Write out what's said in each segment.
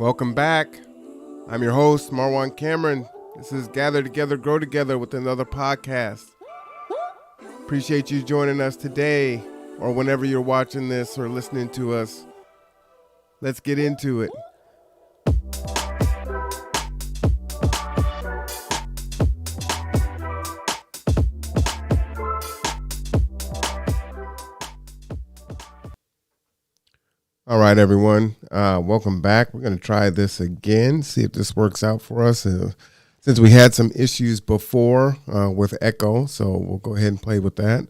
Welcome back. I'm your host, Marwan Cameron. This is Gather Together, Grow Together with another podcast. Appreciate you joining us today or whenever you're watching this or listening to us. Let's get into it. All right, everyone. Welcome back. We're going to try this again, see if this works out for us. Since we had some issues before with echo, so we'll go ahead and play with that.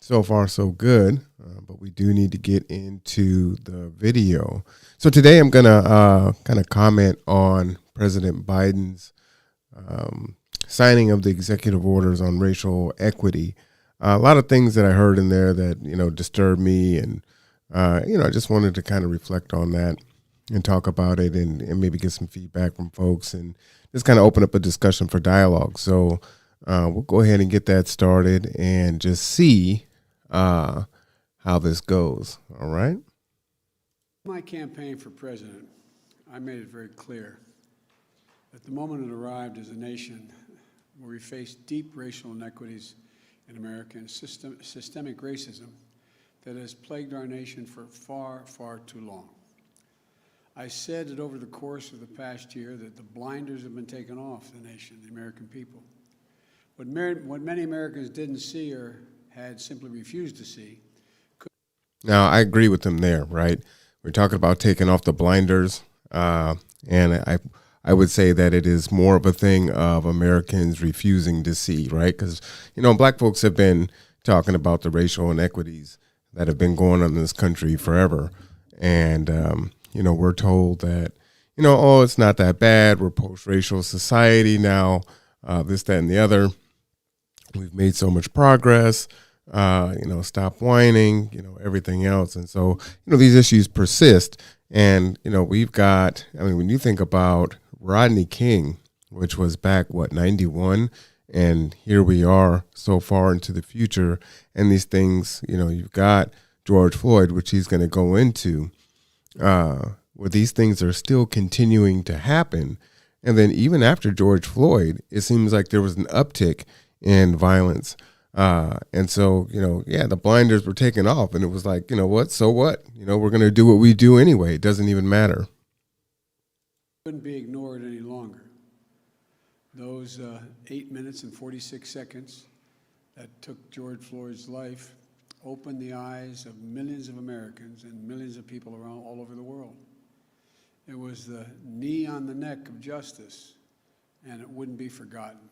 So far, so good, but we do need to get into the video. So today I'm going to kind of comment on President Biden's signing of the executive orders on racial equity. A lot of things that I heard in there that, disturbed me, and I just wanted to kind of reflect on that and talk about it and maybe get some feedback from folks and just kind of open up a discussion for dialogue. So we'll go ahead and get that started and just see how this goes. All right. My campaign for president, I made it very clear that the moment it arrived as a nation where we faced deep racial inequities in America and systemic racism that has plagued our nation for far, far too long. I said that over the course of the past year that the blinders have been taken off the nation, the American people. What many Americans didn't see or had simply refused to see. Now, I agree with them there, right? We're talking about taking off the blinders, and I would say that it is more of a thing of Americans refusing to see, right? Because, black folks have been talking about the racial inequities that have been going on in this country forever. And, we're told that, it's not that bad. We're post-racial society now, this, that, and the other. We've made so much progress, stop whining, everything else. And so, these issues persist. And, we've got, when you think about Rodney King, which was back, 91, and here we are so far into the future. And these things, you've got George Floyd, which he's going to go into, where these things are still continuing to happen. And then even after George Floyd, it seems like there was an uptick in violence. And so, the blinders were taken off, and it was like, what? So what? We're going to do what we do anyway. It doesn't even matter. Couldn't be ignored any longer. Those 8 minutes and 46 seconds that took George Floyd's life opened the eyes of millions of Americans and millions of people around all over the world. It was the knee on the neck of justice, and it wouldn't be forgotten.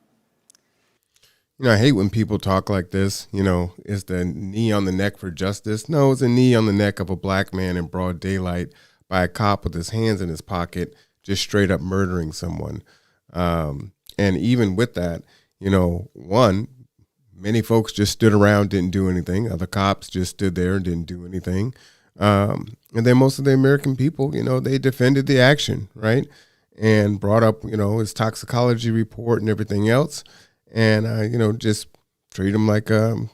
I hate when people talk like this, is the knee on the neck for justice? No, it's a knee on the neck of a black man in broad daylight by a cop with his hands in his pocket, just straight up murdering someone. And even with that, many folks just stood around, didn't do anything. Other cops just stood there and didn't do anything. And then most of the American people, they defended the action, right? And brought up, his toxicology report and everything else. And, just treat them like, a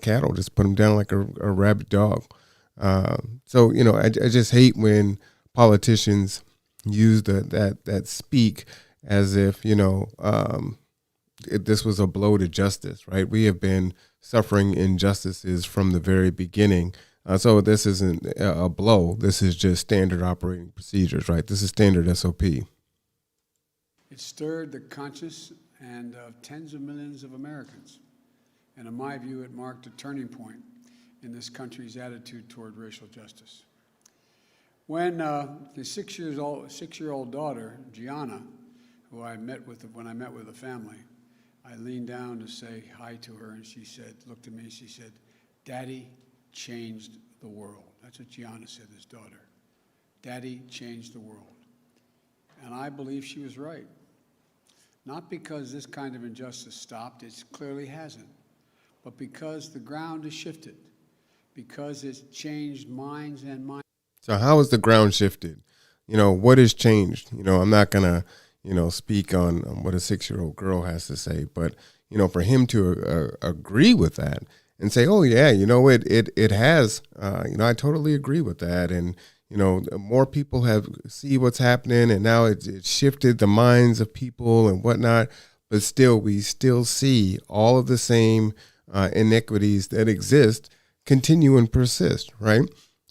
cattle, just put them down like a rabid dog. So, I just hate when politicians use that speak as if, this was a blow to justice, right? We have been suffering injustices from the very beginning. So this isn't a blow. This is just standard operating procedures, right? This is standard SOP. It stirred the conscience and of tens of millions of Americans. And in my view, it marked a turning point in this country's attitude toward racial justice. When the six-year-old daughter, Gianna, who I met with when I met with the family, I leaned down to say hi to her, and she looked at me, and she said, "Daddy changed the world." That's what Gianna said, his daughter. Daddy changed the world. And I believe she was right. Not because this kind of injustice stopped, it clearly hasn't, but because the ground has shifted, because it's changed minds and minds. So how has the ground shifted? What has changed? I'm not going to, speak on what a 6-year-old girl has to say, but, for him to agree with that and say, oh yeah, it has, I totally agree with that. And, more people have see what's happening, and now it shifted the minds of people and whatnot. But still, we still see all of the same inequities that exist continue and persist, right?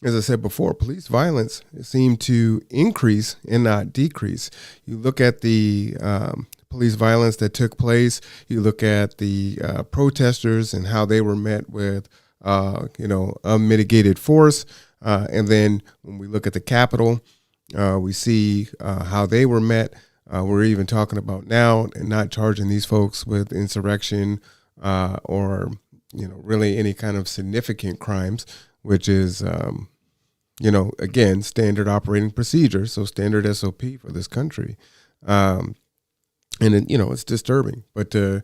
As I said before, police violence seemed to increase and not decrease. You look at the police violence that took place. You look at the protesters and how they were met with, unmitigated force. And then when we look at the Capitol, we see how they were met. We're even talking about now and not charging these folks with insurrection or really any kind of significant crimes, which is, again, standard operating procedure, so standard SOP for this country. And, it's disturbing. But to,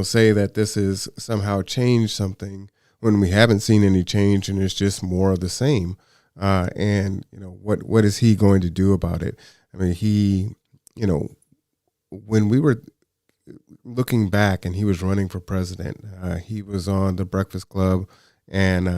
say that this has somehow changed something when we haven't seen any change and it's just more of the same. What is he going to do about it? I mean, when we were looking back and he was running for president, he was on the Breakfast Club and,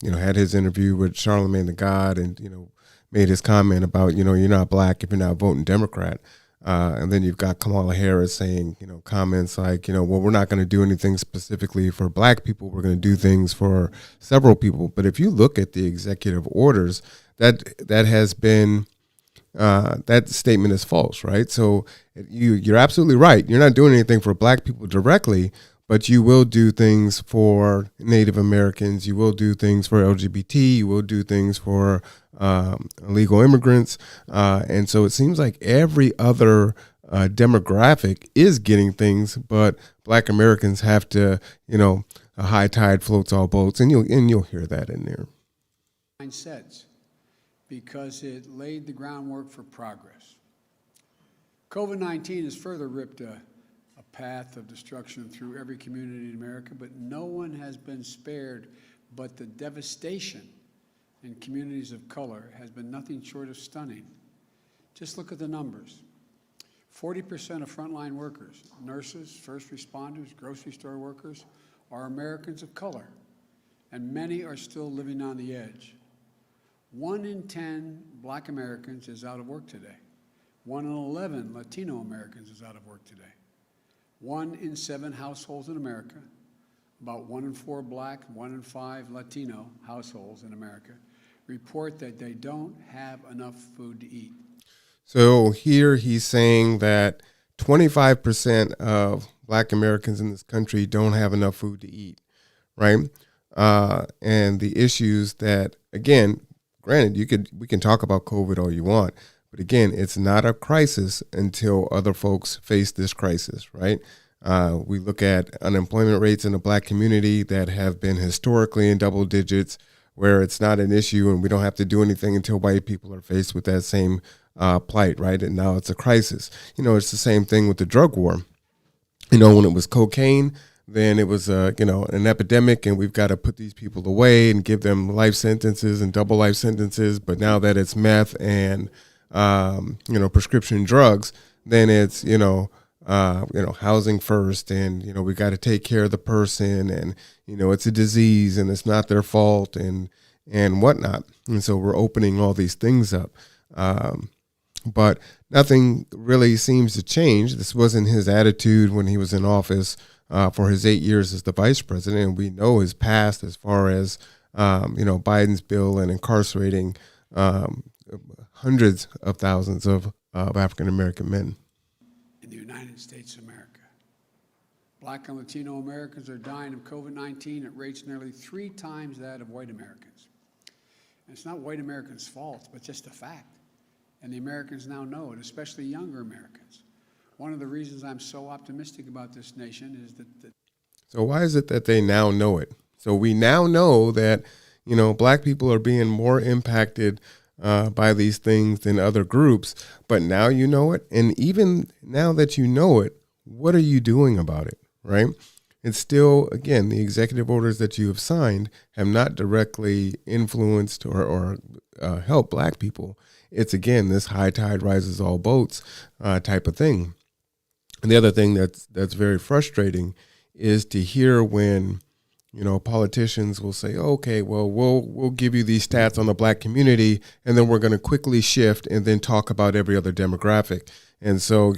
had his interview with Charlemagne the God and, made his comment about, you're not black if you're not voting Democrat. And then you've got Kamala Harris saying, comments like, well, we're not going to do anything specifically for black people. We're going to do things for several people. But if you look at the executive orders, that has been that statement is false, right? So you're absolutely right. You're not doing anything for black people directly, but you will do things for Native Americans. You will do things for LGBT. You will do things for illegal immigrants. And so it seems like every other demographic is getting things, but black Americans have to, a high tide floats all boats, and you'll hear that in there. Mindsets, because it laid the groundwork for progress. COVID-19 has further ripped a path of destruction through every community in America, but no one has been spared. But the devastation in communities of color has been nothing short of stunning. Just look at the numbers. 40% of frontline workers, nurses, first responders, grocery store workers, are Americans of color, and many are still living on the edge. 1 in 10 black Americans is out of work today. 1 in 11 Latino Americans is out of work today. 1 in 7 households in America, about 1 in 4 black, 1 in 5 Latino households in America, report that they don't have enough food to eat. So here he's saying that 25% of black Americans in this country don't have enough food to eat, right? And the issues that, again, granted, we can talk about COVID all you want, but again, it's not a crisis until other folks face this crisis, right? We look at unemployment rates in the black community that have been historically in double digits, where it's not an issue and we don't have to do anything until white people are faced with that same plight, right? And now it's a crisis. It's the same thing with the drug war. When it was cocaine, then it was an epidemic, and we've got to put these people away and give them life sentences and double life sentences. But now that it's meth and prescription drugs, then it's housing first, and we got to take care of the person, and it's a disease and it's not their fault and whatnot. And so we're opening all these things up. But nothing really seems to change. This wasn't his attitude when he was in office for his 8 years as the vice president. And we know his past as far as, Biden's bill and incarcerating hundreds of thousands of African-American men. In the United States of America, black and Latino Americans are dying of COVID-19 at rates nearly 3 times that of white Americans. And it's not white Americans' fault, but just a fact. And the Americans now know it, especially younger Americans. One of the reasons I'm so optimistic about this nation is that. So why is it that they now know it? So we now know that, black people are being more impacted by these things than other groups, but now you know it. And even now that you know it, what are you doing about it, right? It's still, again, the executive orders that you have signed have not directly influenced or helped black people. It's, again, this high tide rises all boats type of thing. And the other thing that's very frustrating is to hear when, Politicians will say, okay, well, we'll give you these stats on the black community, and then we're going to quickly shift and then talk about every other demographic. And so,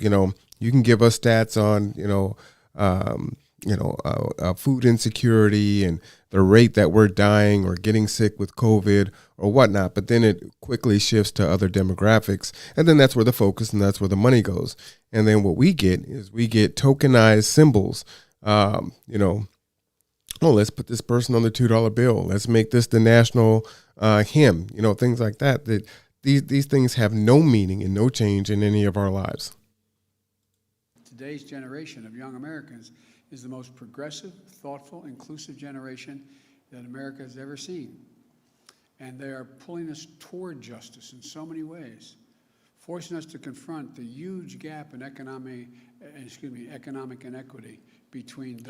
you can give us stats on, food insecurity and the rate that we're dying or getting sick with COVID or whatnot. But then it quickly shifts to other demographics. And then that's where the focus and that's where the money goes. And then what we get is we get tokenized symbols. Oh, let's put this person on the $2 bill. Let's make this the national hymn, things like that. That these things have no meaning and no change in any of our lives. Today's generation of young Americans is the most progressive, thoughtful, inclusive generation that America has ever seen. And they are pulling us toward justice in so many ways, forcing us to confront the huge gap in economic inequity between.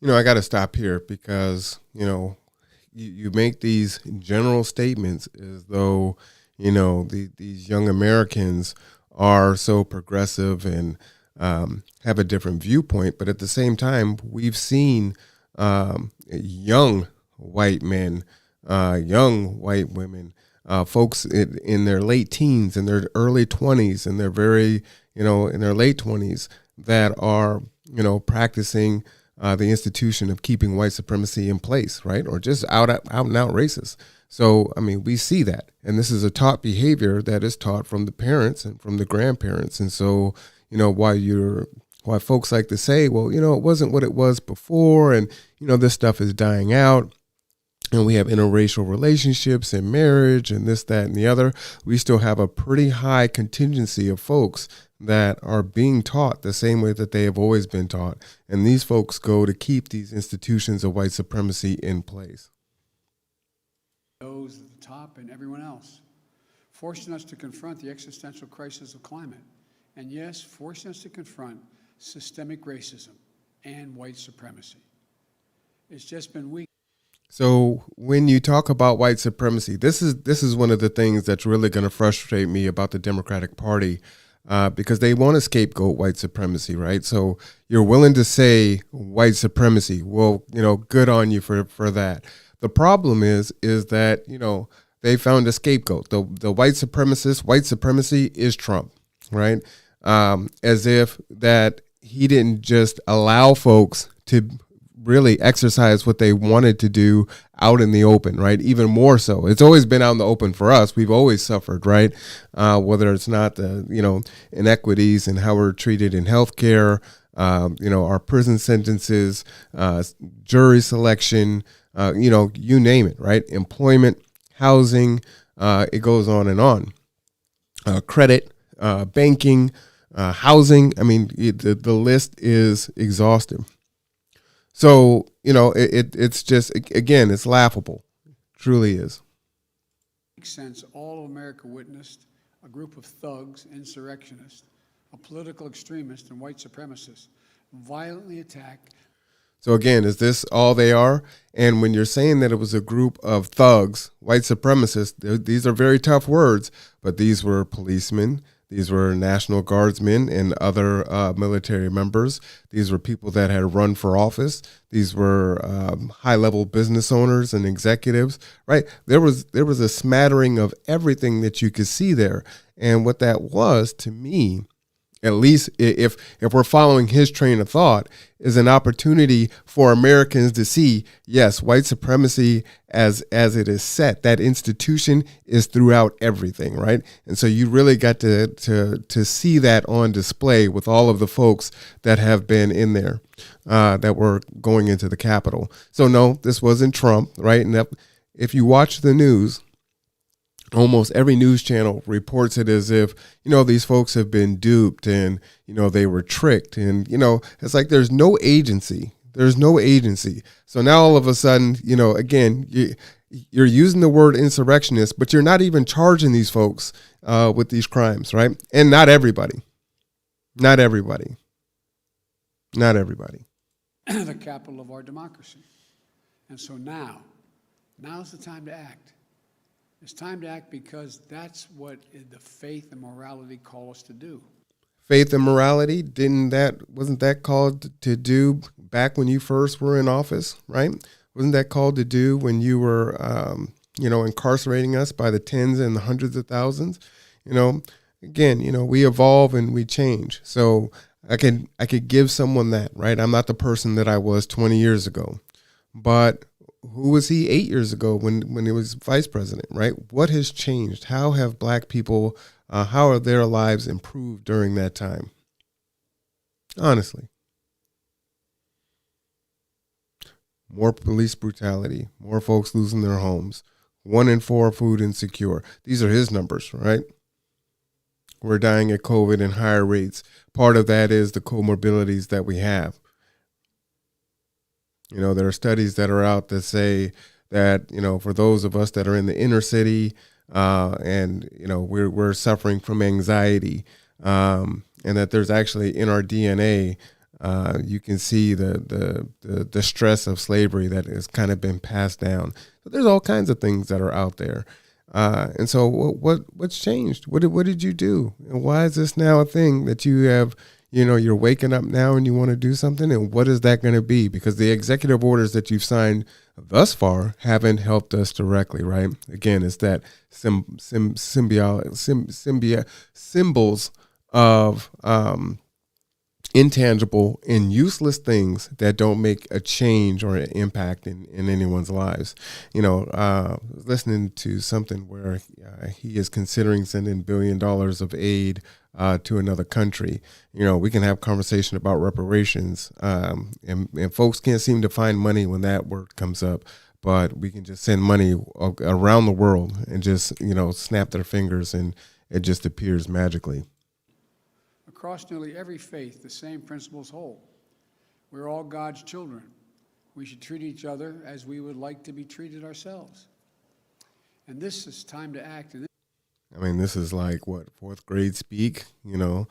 I got to stop here because, you make these general statements as though, these young Americans are so progressive and have a different viewpoint. But at the same time, we've seen young white men, young white women, folks in their late teens, in their early 20s, and they're very, in their late 20s that are, practicing the institution of keeping white supremacy in place, right? Or just out and out racist. So, we see that. And this is a taught behavior that is taught from the parents and from the grandparents. And so, why folks like to say, well, it wasn't what it was before. And, this stuff is dying out. And we have interracial relationships and marriage and this, that, and the other. We still have a pretty high contingency of folks that are being taught the same way that they have always been taught. And these folks go to keep these institutions of white supremacy in place. Those at the top and everyone else, forcing us to confront the existential crisis of climate. And yes, forcing us to confront systemic racism and white supremacy. It's just been weak. So when you talk about white supremacy, this is one of the things that's really going to frustrate me about the Democratic Party, because they want to scapegoat white supremacy, right? So you're willing to say white supremacy. Well, good on you for that. The problem is that, they found a scapegoat. The white supremacy is Trump, right? As if that he didn't just allow folks to really exercise what they wanted to do out in the open, right? Even more so. It's always been out in the open for us. We've always suffered, right? Whether it's not the, inequities and how we're treated in healthcare, our prison sentences, jury selection, you name it, right? Employment, housing, it goes on and on. Credit, banking, housing. The list is exhaustive. So, it's just, again, it's laughable. It truly is. Makes sense. All of America witnessed a group of thugs, insurrectionists, a political extremist, and white supremacists violently attack. So again, is this all they are? And when you're saying that it was a group of thugs, white supremacists, these are very tough words, but these were policemen. These were National Guardsmen and other military members. These were people that had run for office. These were high-level business owners and executives, right? There was a smattering of everything that you could see there. And what that was, to me, at least if we're following his train of thought, is an opportunity for Americans to see, yes, white supremacy as it is set, that institution is throughout everything, right? And so you really got to see that on display with all of the folks that have been in there, that were going into the Capitol. So no, this wasn't Trump, right? And if you watch the news, almost every news channel reports it as if, these folks have been duped and, they were tricked. And, it's like there's no agency. There's no agency. So now all of a sudden, again, you're using the word insurrectionist, but you're not even charging these folks with these crimes, right? And not everybody. Not everybody. Not everybody. The capital of our democracy. And so now's the time to act. It's time to act because that's what the faith and morality call us to do. Faith and morality, wasn't that called to do back when you first were in office, right? Wasn't that called to do when you were, incarcerating us by the tens and the hundreds of thousands? You know, again, we evolve and we change. So I could give someone that, right? I'm not the person that I was 20 years ago, but who was he 8 years ago when he was vice president, right? What has changed? How have black people, how are their lives improved during that time? Honestly, more police brutality, more folks losing their homes, 1 in 4 food insecure. These are his numbers, right? We're dying of COVID in higher rates. Part of that is the comorbidities that we have. There are studies that are out that say that, for those of us that are in the inner city, and, we're suffering from anxiety, and that there's actually in our DNA, you can see the stress of slavery that has kind of been passed down. So there's all kinds of things that are out there. And so what's changed? What did you do? And why is this now a thing that you have, you're waking up now and you want to do something? And what is that going to be? Because the executive orders that you've signed thus far haven't helped us directly, right? Again, it's that symbols of intangible and useless things that don't make a change or an impact in anyone's lives. Listening to something where he is considering sending $1 billion of aid to another country. We can have conversation about reparations, and folks can't seem to find money when that word comes up, but we can just send money around the world and just, snap their fingers and it just appears magically. Across nearly every faith, the same principles hold. We're all God's children. We should treat each other as we would like to be treated ourselves. And this is time to act. This is like, what, fourth grade speak? Who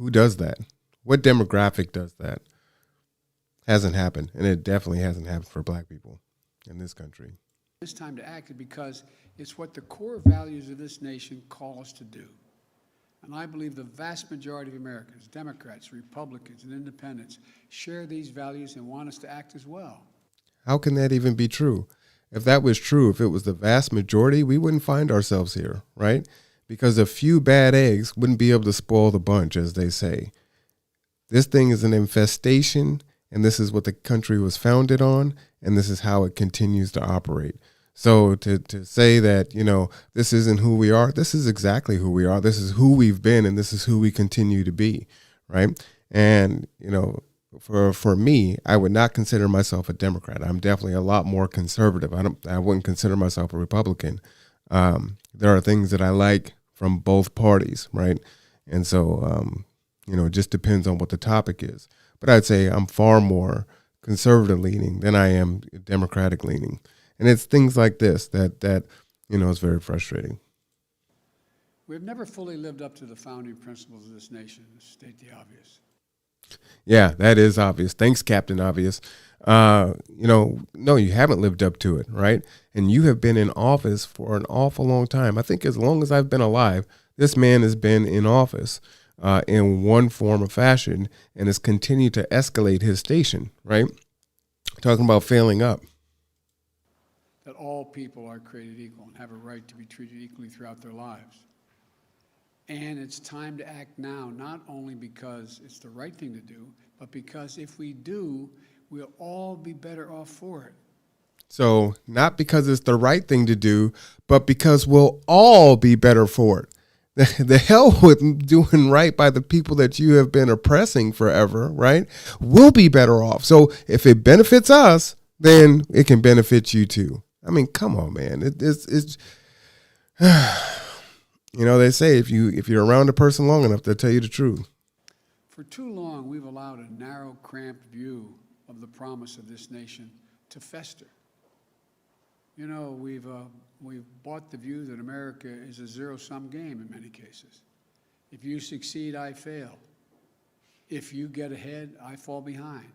does that? What demographic does that? Hasn't happened, and it definitely hasn't happened for black people in this country. It's time to act because it's what the core values of this nation call us to do. And I believe the vast majority of Americans, Democrats, Republicans, and Independents, share these values and want us to act as well. How can that even be true? If that was true, if it was the vast majority, we wouldn't find ourselves here, right? Because a few bad eggs wouldn't be able to spoil the bunch, as they say. This thing is an infestation, and this is what the country was founded on, and this is how it continues to operate. So to say that, this isn't who we are, this is exactly who we are. This is who we've been, and this is who we continue to be, right? And, for me, I would not consider myself a Democrat. I'm definitely a lot more conservative. I wouldn't consider myself a Republican. There are things that I like from both parties, right? And so, it just depends on what the topic is. But I'd say I'm far more conservative leaning than I am Democratic leaning. And it's things like this that is very frustrating. We've never fully lived up to the founding principles of this nation, to state the obvious. Yeah, that is obvious. Thanks, Captain Obvious. No, you haven't lived up to it, right? And you have been in office for an awful long time. I think as long as I've been alive, this man has been in office in one form or fashion and has continued to escalate his station, right? Talking about failing up. That all people are created equal and have a right to be treated equally throughout their lives. And it's time to act now, not only because it's the right thing to do, but because if we do, we'll all be better off for it. So not because it's the right thing to do, but because we'll all be better for it. The hell with doing right by the people that you have been oppressing forever, right? We'll be better off. So if it benefits us, then it can benefit you too. Come on, man. It's they say if you're around a person long enough, they'll tell you the truth. For too long, we've allowed a narrow, cramped view of the promise of this nation to fester. We've bought the view that America is a zero-sum game in many cases. If you succeed, I fail. If you get ahead, I fall behind.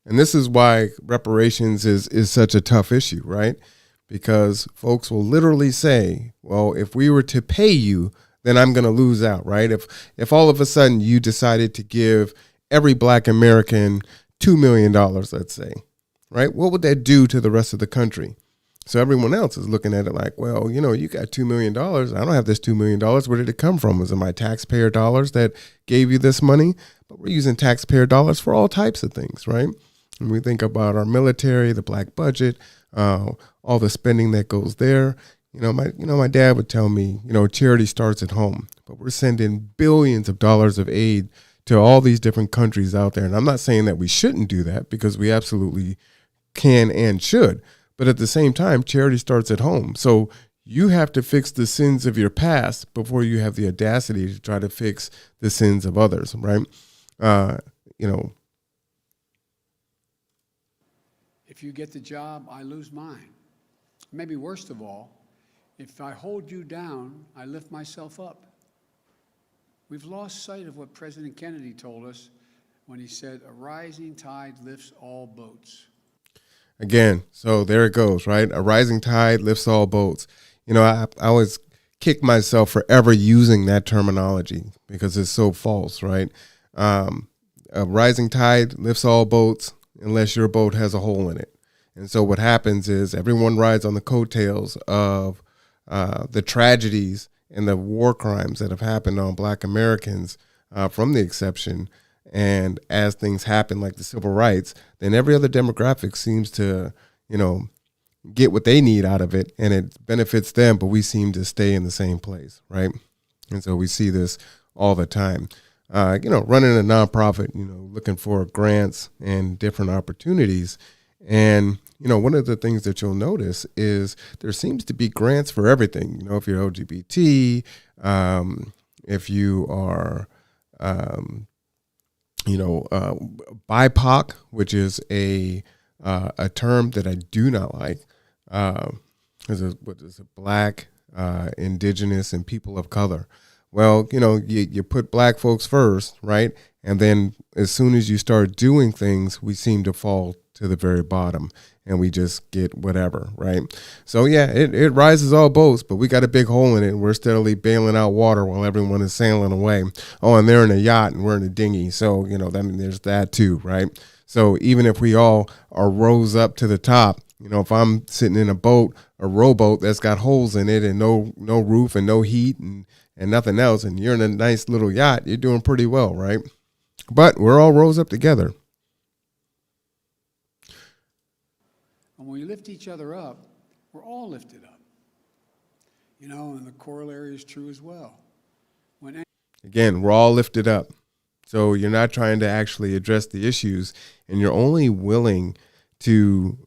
And this is why reparations is such a tough issue, right? Because folks will literally say, well, if we were to pay you, then I'm going to lose out, right? If all of a sudden you decided to give every black American $2 million, let's say, right? What would that do to the rest of the country? So everyone else is looking at it like, well, you got $2 million. I don't have this $2 million. Where did it come from? Was it my taxpayer dollars that gave you this money? But we're using taxpayer dollars for all types of things, right? When we think about our military, the black budget, all the spending that goes there. My dad would tell me, charity starts at home, but we're sending billions of dollars of aid to all these different countries out there. And I'm not saying that we shouldn't do that, because we absolutely can and should. But at the same time, charity starts at home. So you have to fix the sins of your past before you have the audacity to try to fix the sins of others, right? If you get the job, I lose mine. Maybe worst of all, if I hold you down, I lift myself up. We've lost sight of what President Kennedy told us when he said, "A rising tide lifts all boats." Again, so there it goes, right? A rising tide lifts all boats. I always kick myself for ever using that terminology because it's so false, right? A rising tide lifts all boats unless your boat has a hole in it. And so what happens is everyone rides on the coattails of the tragedies and the war crimes that have happened on Black Americans from the exception. And as things happen, like the civil rights, then every other demographic seems to, get what they need out of it, and it benefits them, but we seem to stay in the same place, right? And so we see this all the time. Running a nonprofit, looking for grants and different opportunities. And, one of the things that you'll notice is there seems to be grants for everything. If you're LGBT, if you are, BIPOC, which is a term that I do not like. What is it? Black, indigenous, and people of color. Well, you put black folks first, right? And then as soon as you start doing things, we seem to fall to the very bottom and we just get whatever, right? So yeah, it rises all boats, but we got a big hole in it and we're steadily bailing out water while everyone is sailing away. Oh, and they're in a yacht and we're in a dinghy. So, there's that too, right? So even if we all are rose up to the top, if I'm sitting in a rowboat that's got holes in it and no roof and no heat and nothing else, and you're in a nice little yacht, you're doing pretty well, right? But we're all rose up together. And when we lift each other up, we're all lifted up. And the corollary is true as well. Again, we're all lifted up. So you're not trying to actually address the issues, and you're only willing to,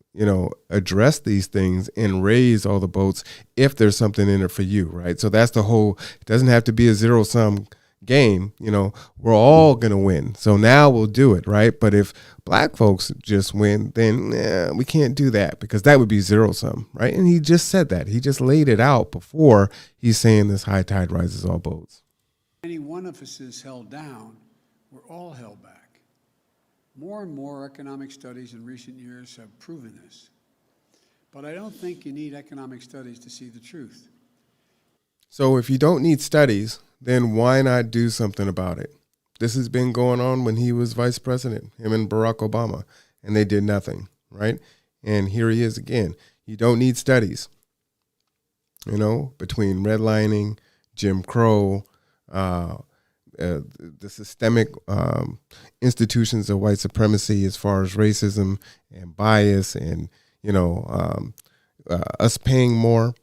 address these things and raise all the boats if there's something in it for you, right? So that's the whole, it doesn't have to be a zero-sum game. We're all going to win. So now we'll do it, right? But if black folks just win, then we can't do that because that would be zero-sum, right? And he just said that. He just laid it out before he's saying this high tide rises all boats. Any one of us is held down, we're all held back. More and more economic studies in recent years have proven this. But I don't think you need economic studies to see the truth. So if you don't need studies, then why not do something about it? This has been going on when he was vice president, him and Barack Obama, and they did nothing, right? And here he is again. You don't need studies, between redlining, Jim Crow, the systemic institutions of white supremacy as far as racism and bias and, us paying more,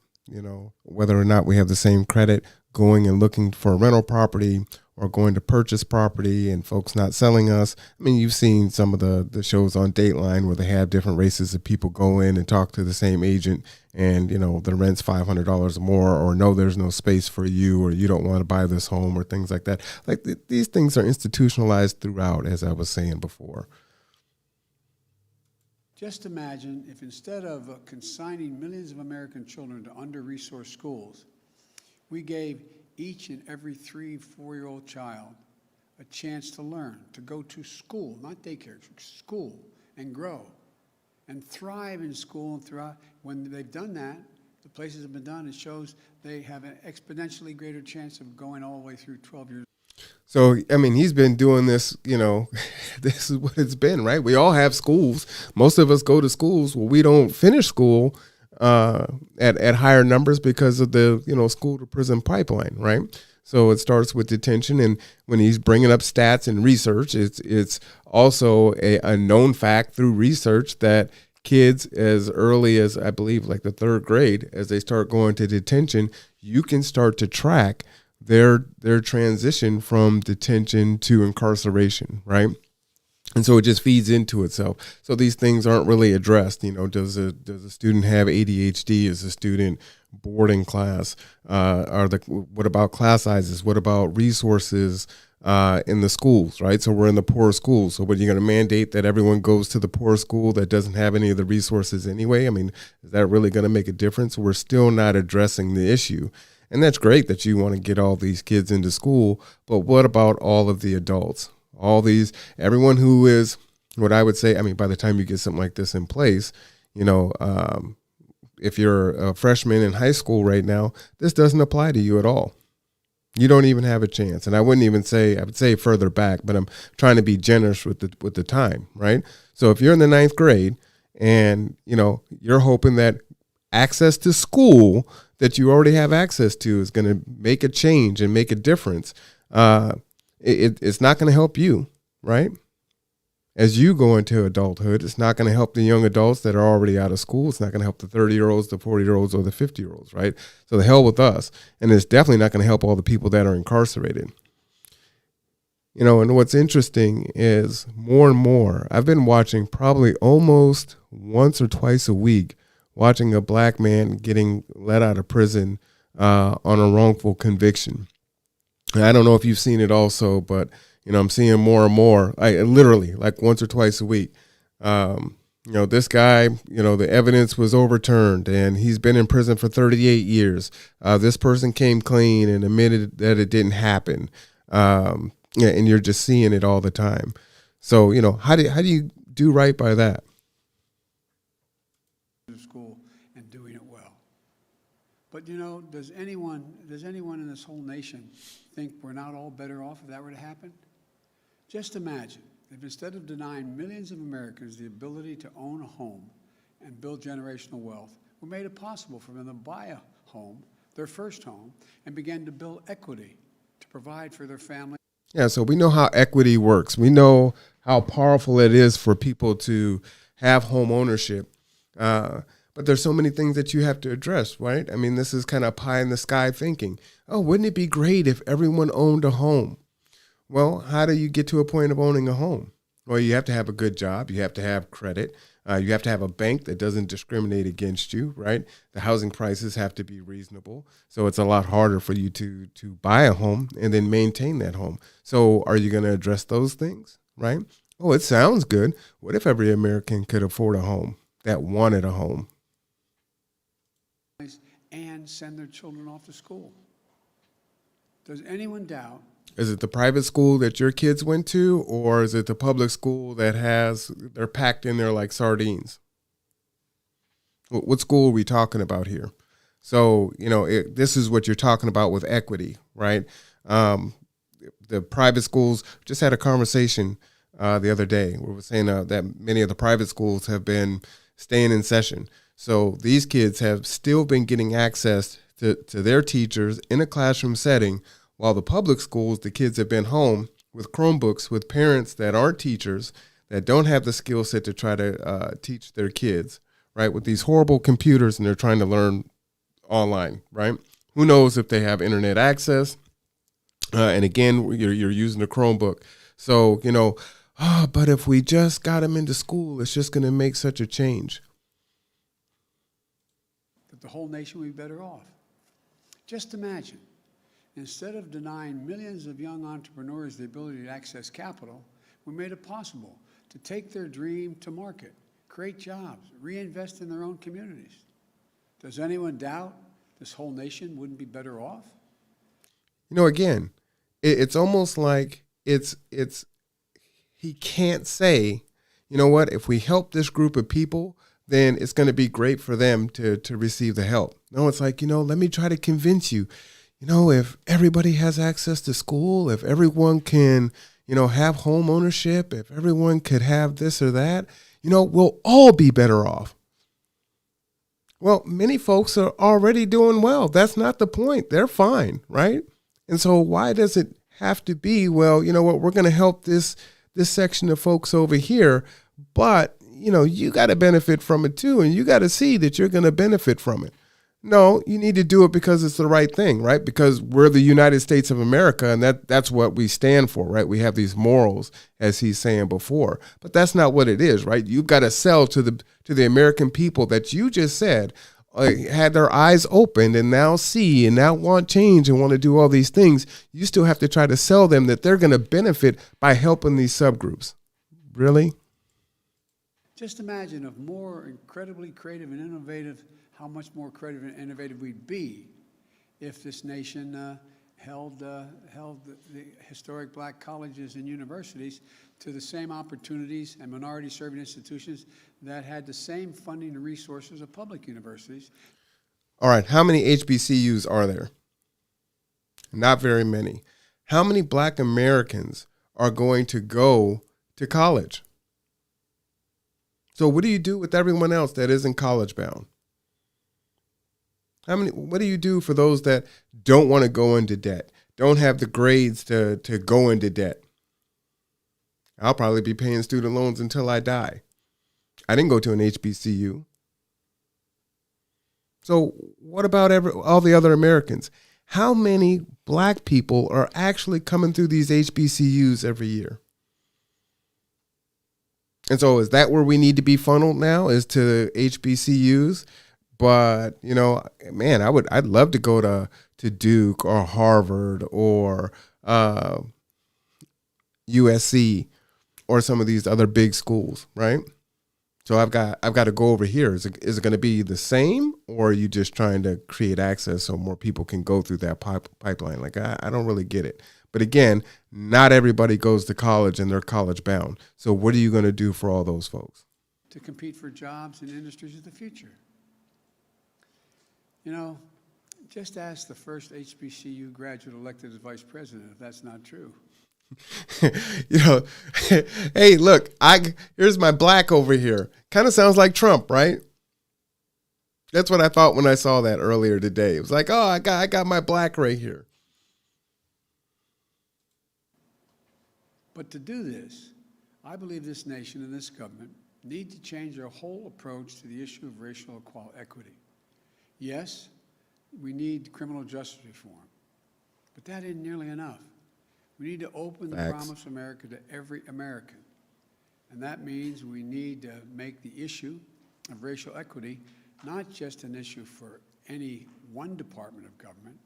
whether or not we have the same credit, going and looking for a rental property or going to purchase property and folks not selling us. I mean, you've seen some of the shows on Dateline where they have different races of people go in and talk to the same agent and, the rent's $500 more, or no, there's no space for you, or you don't want to buy this home, or things like that. Like these things are institutionalized throughout, as I was saying before. Just imagine if instead of consigning millions of American children to under-resourced schools, we gave each and every 3-4-year-old child a chance to learn, to go to school, not daycare, school, and grow, and thrive in school and throughout. When they've done that, the places have been done, it shows they have an exponentially greater chance of going all the way through 12 years. So, I mean, he's been doing this, this is what it's been, right? We all have schools. Most of us go to schools. Well, we don't finish school at higher numbers because of the, school to prison pipeline, right? So it starts with detention. And when he's bringing up stats and research, it's also a known fact through research that kids as early as, I believe, like the third grade, as they start going to detention, you can start to track their transition from detention to incarceration, right? And so it just feeds into itself. So these things aren't really addressed. Does a student have ADHD? Is a student bored in class? What about class sizes? What about resources in the schools, right? So we're in the poor schools. So what, you're going to mandate that everyone goes to the poor school that doesn't have any of the resources anyway? I mean, is that really going to make a difference? We're still not addressing the issue. And that's great that you want to get all these kids into school, but what about all of the adults? Everyone who is, what I would say, I mean, by the time you get something like this in place, if you're a freshman in high school right now, this doesn't apply to you at all. You don't even have a chance. And I would say further back, but I'm trying to be generous with the time, right? So if you're in the ninth grade and, you're hoping that access to school that you already have access to is going to make a change and make a difference, it's not going to help you, right? As you go into adulthood, it's not going to help the young adults that are already out of school. It's not going to help the 30-year-olds, the 40-year-olds, or the 50-year-olds, right? So the hell with us. And it's definitely not going to help all the people that are incarcerated. And what's interesting is more and more, I've been watching probably almost once or twice a week, watching a black man getting let out of prison on a wrongful conviction. And I don't know if you've seen it also, but, I'm seeing more and more, literally like once or twice a week. This guy, the evidence was overturned and he's been in prison for 38 years. This person came clean and admitted that it didn't happen. And you're just seeing it all the time. So, how do you do right by that? School and doing it well. But does anyone in this whole nation think we're not all better off if that were to happen? Just imagine if instead of denying millions of Americans the ability to own a home and build generational wealth, we made it possible for them to buy a home, their first home, and begin to build equity to provide for their family. Yeah, so we know how equity works. We know how powerful it is for people to have home ownership. But there's so many things that you have to address, right? I mean, this is kind of pie in the sky thinking. Oh, wouldn't it be great if everyone owned a home? Well, how do you get to a point of owning a home? Well, you have to have a good job. You have to have credit. You have to have a bank that doesn't discriminate against you, right? The housing prices have to be reasonable. So it's a lot harder for you to buy a home and then maintain that home. So are you going to address those things, right? Oh, it sounds good. What if every American could afford a home, that wanted a home? And send their children off to school. Does anyone doubt? Is it the private school that your kids went to, or is it the public school that they're packed in there like sardines? What school are we talking about here? So, this is what you're talking about with equity, right? The private schools, just had a conversation the other day where we're saying that many of the private schools have been staying in session. So these kids have still been getting access to their teachers in a classroom setting, while the public schools, the kids have been home with Chromebooks with parents that aren't teachers, that don't have the skill set to try to teach their kids, right? With these horrible computers, and they're trying to learn online, right? Who knows if they have internet access? And again, you're using a Chromebook. So, but if we just got them into school, it's just going to make such a change. That the whole nation would be better off. Just imagine. Instead of denying millions of young entrepreneurs the ability to access capital, we made it possible to take their dream to market, create jobs, reinvest in their own communities. Does anyone doubt this whole nation wouldn't be better off? Again, it's almost like he can't say, what, if we help this group of people, then it's going to be great for them to receive the help. No, it's like, let me try to convince you. if everybody has access to school, if everyone can, have home ownership, if everyone could have this or that, we'll all be better off. Well, many folks are already doing well. That's not the point. They're fine, right? And so why does it have to be, well, you know what, we're going to help this section of folks over here, but, you got to benefit from it too, and you got to see that you're going to benefit from it. No, you need to do it because it's the right thing, right? Because we're the United States of America, and that's what we stand for, right? We have these morals, as he's saying before, but that's not what it is, right? You've got to sell to the American people that you just said had their eyes opened and now see and now want change and want to do all these things. You still have to try to sell them that they're going to benefit by helping these subgroups. Really? Just imagine if more incredibly creative and innovative, how much more creative and innovative we'd be if this nation held the historic black colleges and universities to the same opportunities and minority-serving institutions that had the same funding and resources of public universities. All right, how many HBCUs are there? Not very many. How many black Americans are going to go to college? So what do you do with everyone else that isn't college bound? What do you do for those that don't want to go into debt, don't have the grades to go into debt? I'll probably be paying student loans until I die. I didn't go to an HBCU. So what about all the other Americans? How many black people are actually coming through these HBCUs every year? And so is that where we need to be funneled now, is to HBCUs? But, man, I'd love to go to Duke or Harvard or USC or some of these other big schools, right? So I've got to go over here. Is it going to be the same, or are you just trying to create access so more people can go through that pipeline? Like, I don't really get it. But again, not everybody goes to college and they're college bound. So what are you going to do for all those folks? To compete for jobs in industries of the future. Just ask the first HBCU graduate elected as vice president if that's not true. Hey, look, here's my black over here. Kind of sounds like Trump, right? That's what I thought when I saw that earlier today. It was like, oh, I got my black right here. But to do this, I believe this nation and this government need to change their whole approach to the issue of racial equity. Yes, we need criminal justice reform, but that isn't nearly enough. We need to open the promise of America to every American. And that means we need to make the issue of racial equity not just an issue for any one department of government.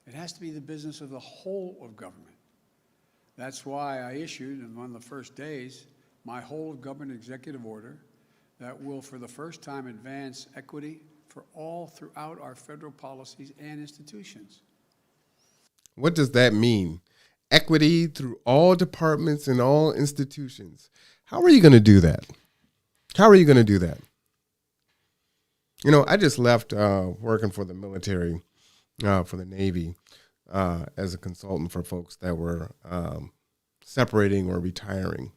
It has to be the business of the whole of government. That's why I issued, on one of the first days, my whole of government executive order that will, for the first time, advance equity for all throughout our federal policies and institutions. What does that mean? Equity through all departments and all institutions. How are you going to do that? How are you going to do that? I just left working for the military, for the Navy, as a consultant for folks that were separating or retiring.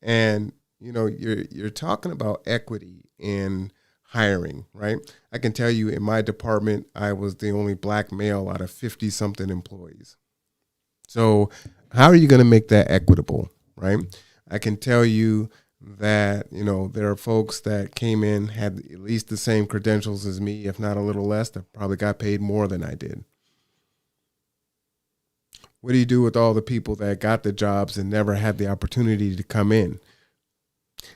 And, you're talking about equity in hiring, right? I can tell you in my department, I was the only black male out of 50-something employees. So how are you going to make that equitable, right? I can tell you that, there are folks that came in, had at least the same credentials as me, if not a little less, that probably got paid more than I did. What do you do with all the people that got the jobs and never had the opportunity to come in?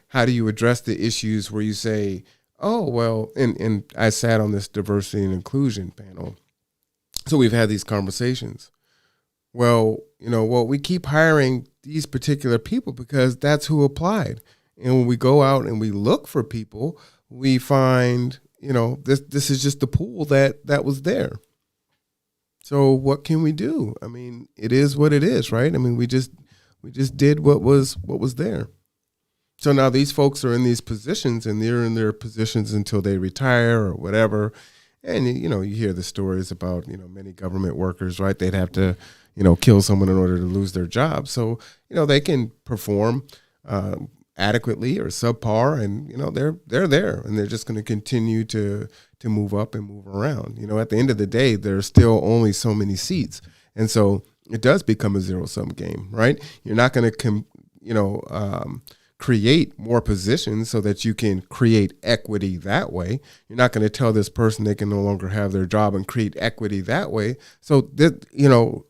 How do you address the issues where you say, oh, well, and I sat on this diversity and inclusion panel, so we've had these conversations. Well, we keep hiring these particular people because that's who applied. And when we go out and we look for people, we find, this is just the pool that was there. So what can we do? I mean, it is what it is, right? I mean, we just did what was there. So now these folks are in these positions and they're in their positions until they retire or whatever. And, you hear the stories about, many government workers, right? They'd have to, kill someone in order to lose their job. So, they can perform adequately or subpar, and, they're there, and they're just going to continue to move up and move around. At the end of the day, there's still only so many seats. And so it does become a zero-sum game, right? You're not going to, create more positions so that you can create equity that way. You're not going to tell this person they can no longer have their job and create equity that way. So that,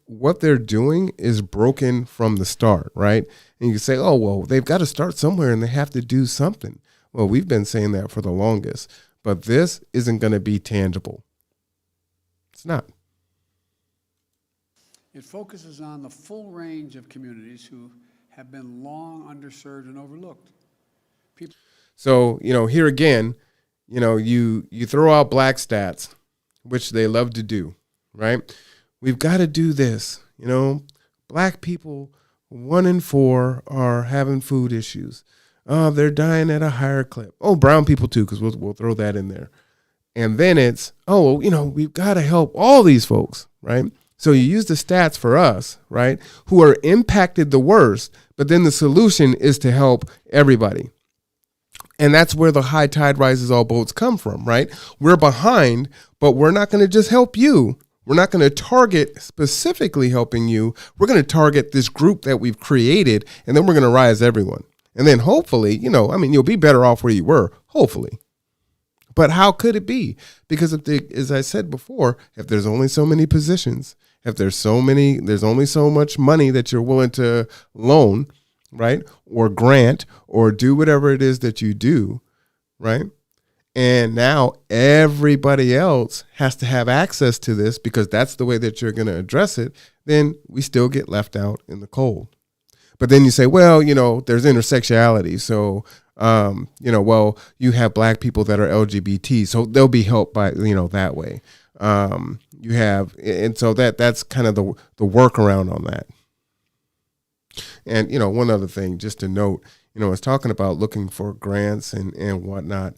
what they're doing is broken from the start, right? And you can say, oh, well, they've got to start somewhere and they have to do something. Well, we've been saying that for the longest, but this isn't going to be tangible. It's not. It focuses on the full range of communities who have been long underserved and overlooked. So, here again, you throw out black stats, which they love to do, right? We've got to do this. Black people, 1 in 4 are having food issues. They're dying at a higher clip. Oh, brown people too, because we'll throw that in there. And then it's, we've got to help all these folks, right? So you use the stats for us, right, who are impacted the worst, but then the solution is to help everybody. And that's where the high tide rises all boats come from, right? We're behind, but we're not going to just help you. We're not going to target specifically helping you. We're going to target this group that we've created, and then we're going to rise everyone. And then hopefully, you'll be better off where you were, hopefully. But how could it be? Because as I said before, if there's only so many positions, if there's only so much money that you're willing to loan, right, or grant, or do whatever it is that you do, right? And now everybody else has to have access to this because that's the way that you're going to address it, then we still get left out in the cold. But then you say, well, there's intersectionality. So, well, you have black people that are LGBT, so they'll be helped by, that way. And so that's kind of the workaround on that. And, one other thing just to note, it's talking about looking for grants and whatnot.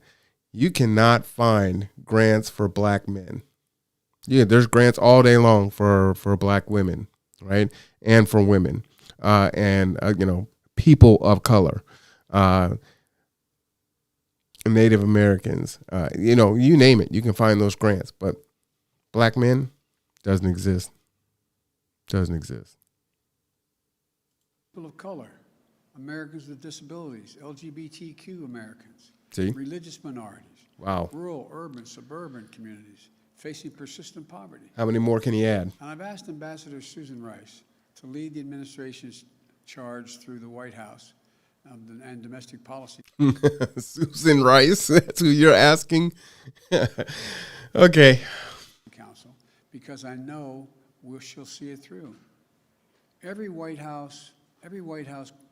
You cannot find grants for black men. Yeah, there's grants all day long for black women, right? And for women. And people of color, Native Americans, you name it, you can find those grants, but black men doesn't exist. People of color, Americans with disabilities, LGBTQ Americans, See? Religious minorities, Wow. rural, urban, suburban communities facing persistent poverty. How many more can you add? And I've asked Ambassador Susan Rice to lead the administration's charge through the White House and domestic policy. Susan Rice, that's who you're asking? Okay. Council, because I know she'll see it through. Every White House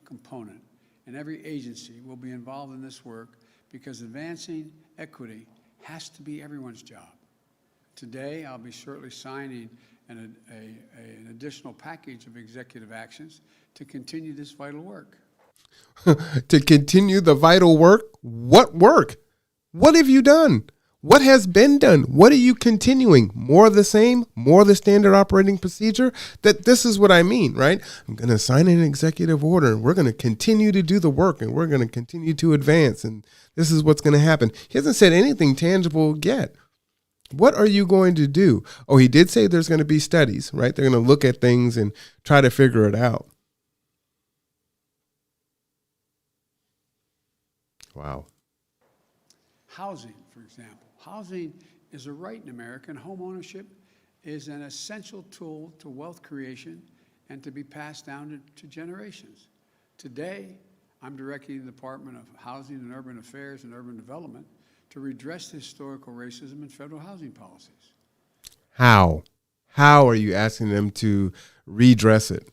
component and every agency will be involved in this work because advancing equity has to be everyone's job. Today, I'll be shortly signing an additional package of executive actions to continue this vital work. To continue the vital work? What work? What have you done? What has been done? What are you continuing? More of the same? More of the standard operating procedure? This is what I mean, right? I'm going to sign an executive order and we're going to continue to do the work and we're going to continue to advance and this is what's going to happen. He hasn't said anything tangible yet. What are you going to do? Oh, he did say there's going to be studies, right? They're going to look at things and try to figure it out. Wow. Housing, for example. Housing is a right in America, and home ownership is an essential tool to wealth creation and to be passed down to generations. Today, I'm directing the Department of Housing and Urban Affairs and Urban Development to redress historical racism in federal housing policies. How? How are you asking them to redress it?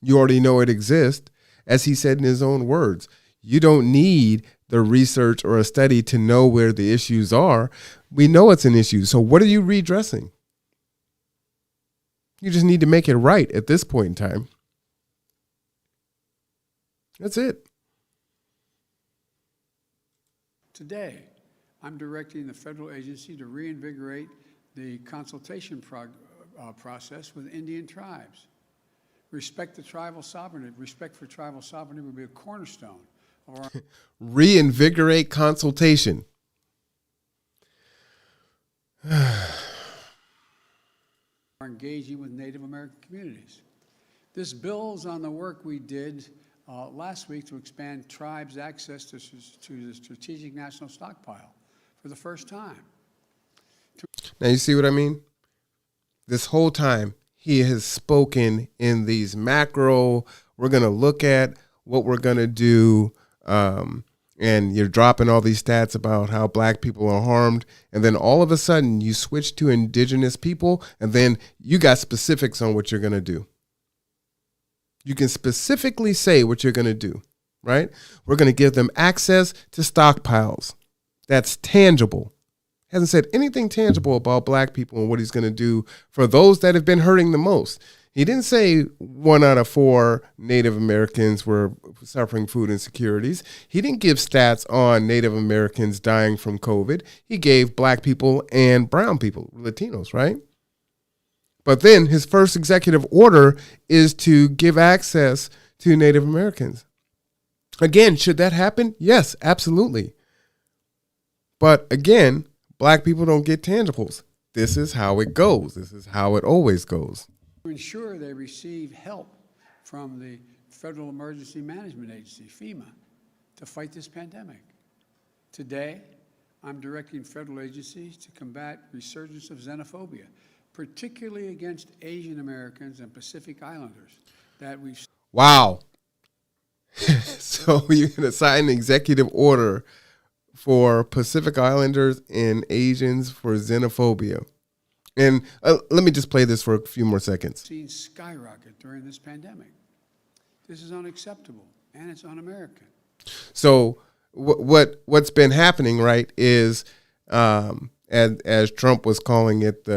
You already know it exists. As he said in his own words, you don't need the research or a study to know where the issues are. We know it's an issue. So what are you redressing? You just need to make it right at this point in time. That's it. Today, I'm directing the federal agency to reinvigorate the consultation process with Indian tribes. Respect for tribal sovereignty will be a cornerstone of our Reinvigorate consultation. engaging with Native American communities. This builds on the work we did last week to expand tribes' access to the Strategic National Stockpile for the first time. Now, you see what I mean? This whole time, he has spoken in these macro, we're going to look at what we're going to do, and you're dropping all these stats about how black people are harmed, and then all of a sudden you switch to indigenous people, and then you got specifics on what you're going to do. You can specifically say what you're going to do, right? We're going to give them access to stockpiles. That's tangible. Hasn't said anything tangible about black people and what he's going to do for those that have been hurting the most. He didn't say 1 out of 4 Native Americans were suffering food insecurities. He didn't give stats on Native Americans dying from COVID. He gave black people and brown people, Latinos, right? But then his first executive order is to give access to Native Americans. Again, should that happen? Yes, absolutely. But again, black people don't get tangibles. This is how it goes. This is how it always goes. To ensure they receive help from the Federal Emergency Management Agency, FEMA, to fight this pandemic. Today, I'm directing federal agencies to combat resurgence of xenophobia, particularly against Asian Americans and Pacific Islanders that we've... Wow. So you're going to sign an executive order for Pacific Islanders and Asians for xenophobia. And let me just play this for a few more seconds. Seen skyrocket during this pandemic. This is unacceptable, and it's un-American. So what's been happening, right, is as Trump was calling it,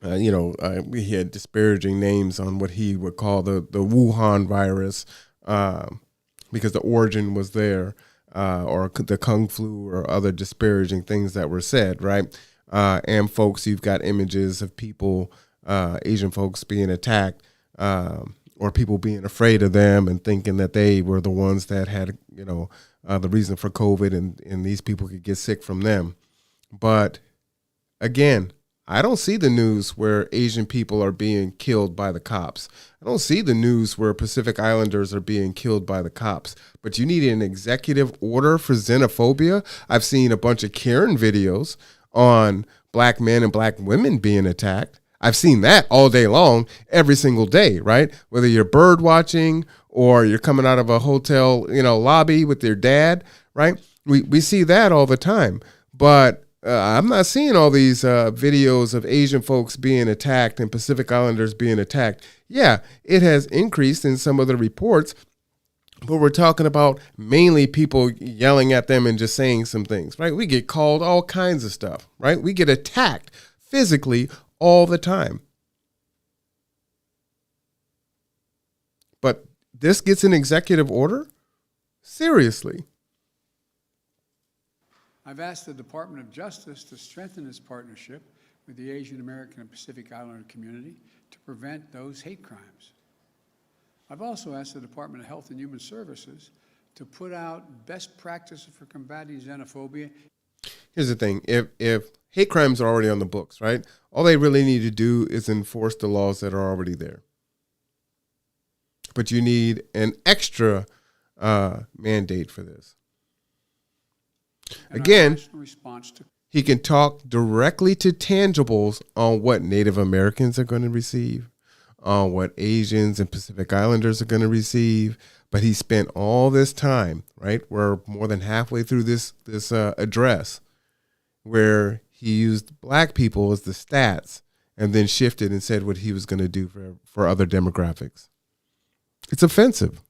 he had disparaging names on what he would call the Wuhan virus because the origin was there. Or the Kung flu or other disparaging things that were said, right? And folks, you've got images of people, Asian folks being attacked or people being afraid of them and thinking that they were the ones that had, the reason for COVID and these people could get sick from them. But again, I don't see the news where Asian people are being killed by the cops. I don't see the news where Pacific Islanders are being killed by the cops. But you need an executive order for xenophobia. I've seen a bunch of Karen videos on black men and black women being attacked. I've seen that all day long, every single day, right? Whether you're bird watching or you're coming out of a hotel, lobby with your dad, right? We see that all the time. But I'm not seeing all these videos of Asian folks being attacked and Pacific Islanders being attacked. Yeah, it has increased in some of the reports, but we're talking about mainly people yelling at them and just saying some things, right? We get called all kinds of stuff, right? We get attacked physically all the time. But this gets an executive order? Seriously. I've asked the Department of Justice to strengthen its partnership with the Asian American and Pacific Islander community to prevent those hate crimes. I've also asked the Department of Health and Human Services to put out best practices for combating xenophobia. Here's the thing. If hate crimes are already on the books, right, all they really need to do is enforce the laws that are already there. But you need an extra mandate for this. Again, he can talk directly to tangibles on what Native Americans are going to receive, on what Asians and Pacific Islanders are going to receive. But he spent all this time, right? We're more than halfway through this address where he used black people as the stats and then shifted and said what he was going to do for other demographics. It's offensive.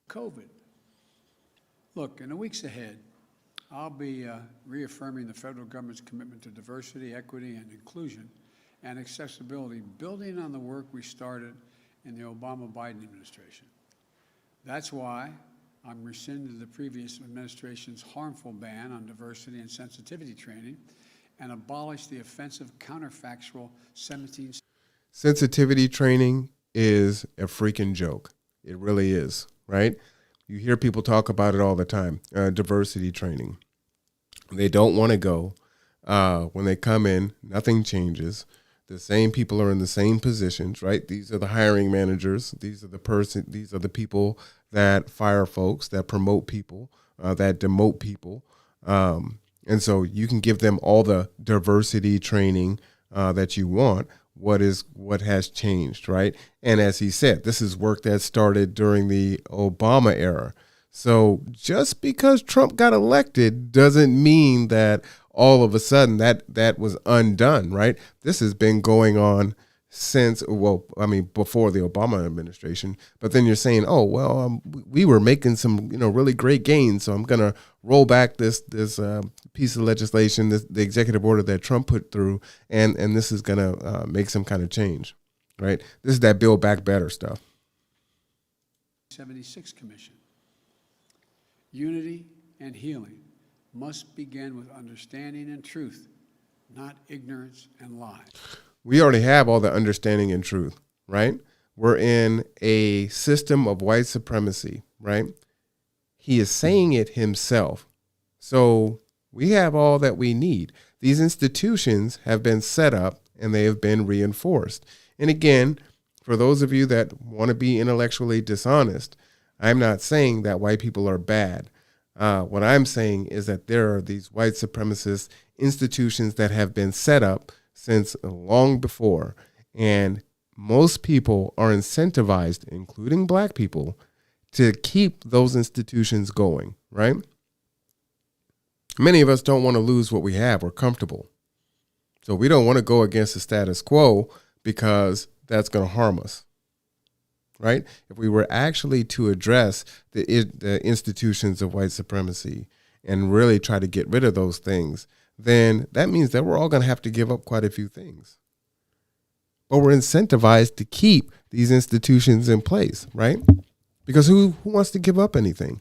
COVID. Look, in the weeks ahead, I'll be reaffirming the federal government's commitment to diversity, equity, and inclusion and accessibility, building on the work we started in the Obama-Biden administration. That's why rescinded the previous administration's harmful ban on diversity and sensitivity training and abolished the offensive counterfactual 17. Sensitivity training is a freaking joke. It really is, right? You hear people talk about it all the time. Diversity training. They don't want to go. When they come in, nothing changes. The same people are in the same positions, right? These are the hiring managers. These are the people that fire folks, that promote people, that demote people. And so you can give them all the diversity training that you want. What has changed, right? And as he said, this is work that started during the Obama era. So just because Trump got elected doesn't mean that all of a sudden that was undone, right? This has been going on since, before the Obama administration. But then you're saying, we were making some, really great gains, so I'm going to roll back this piece of legislation, the executive order that Trump put through, and this is going to make some kind of change, right? This is that Build Back Better stuff. 76 Commission. Unity and healing must begin with understanding and truth, not ignorance and lies. We already have all the understanding and truth, right? We're in a system of white supremacy, right? He is saying it himself. So we have all that we need. These institutions have been set up and they have been reinforced. And again, for those of you that want to be intellectually dishonest, I'm not saying that white people are bad. What I'm saying is that there are these white supremacist institutions that have been set up since long before, and most people are incentivized, including black people, to keep those institutions going, right? Many of us don't want to lose what we have. We're comfortable. So we don't want to go against the status quo because that's going to harm us, right? If we were actually to address the institutions of white supremacy and really try to get rid of those things, then that means that we're all going to have to give up quite a few things. But we're incentivized to keep these institutions in place, right? Because who wants to give up anything?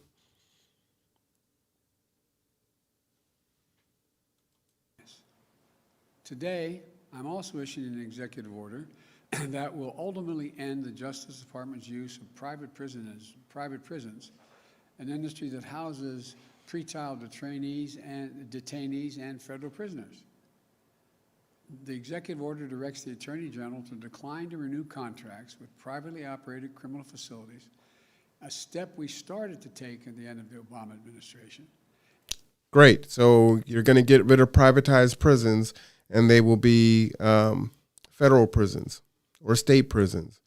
Today, I'm also issuing an executive order that will ultimately end the Justice Department's use of private prisons, an industry that houses pretrial detainees and federal prisoners. The executive order directs the Attorney General to decline to renew contracts with privately operated criminal facilities, a step we started to take at the end of the Obama administration. Great. So you're going to get rid of privatized prisons, and they will be federal prisons or state prisons.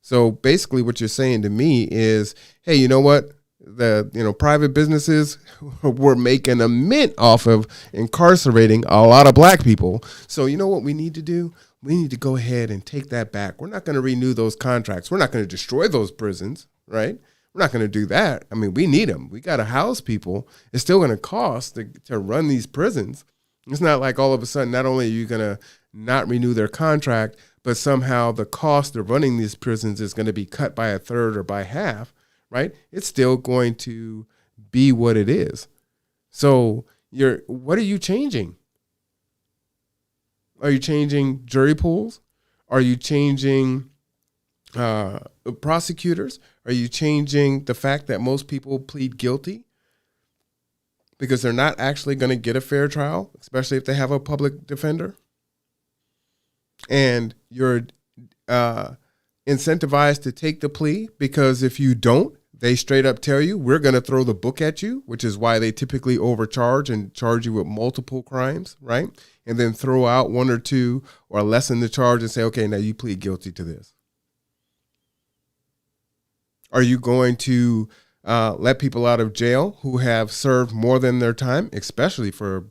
So basically what you're saying to me is, hey, you know what? The private businesses were making a mint off of incarcerating a lot of black people. So you know what we need to do? We need to go ahead and take that back. We're not going to renew those contracts. We're not going to destroy those prisons, right? We're not going to do that. I mean, we need them. We got to house people. It's still going to cost to run these prisons. It's not like all of a sudden, not only are you going to not renew their contract, but somehow the cost of running these prisons is going to be cut by a third or by half, right? It's still going to be what it is. So what are you changing? Are you changing jury pools? Are you changing prosecutors? Are you changing the fact that most people plead guilty because they're not actually going to get a fair trial, especially if they have a public defender? And you're incentivized to take the plea because if you don't, they straight up tell you, we're going to throw the book at you, which is why they typically overcharge and charge you with multiple crimes, right? And then throw out one or two or lessen the charge and say, okay, now you plead guilty to this. Are you going to let people out of jail who have served more than their time, especially for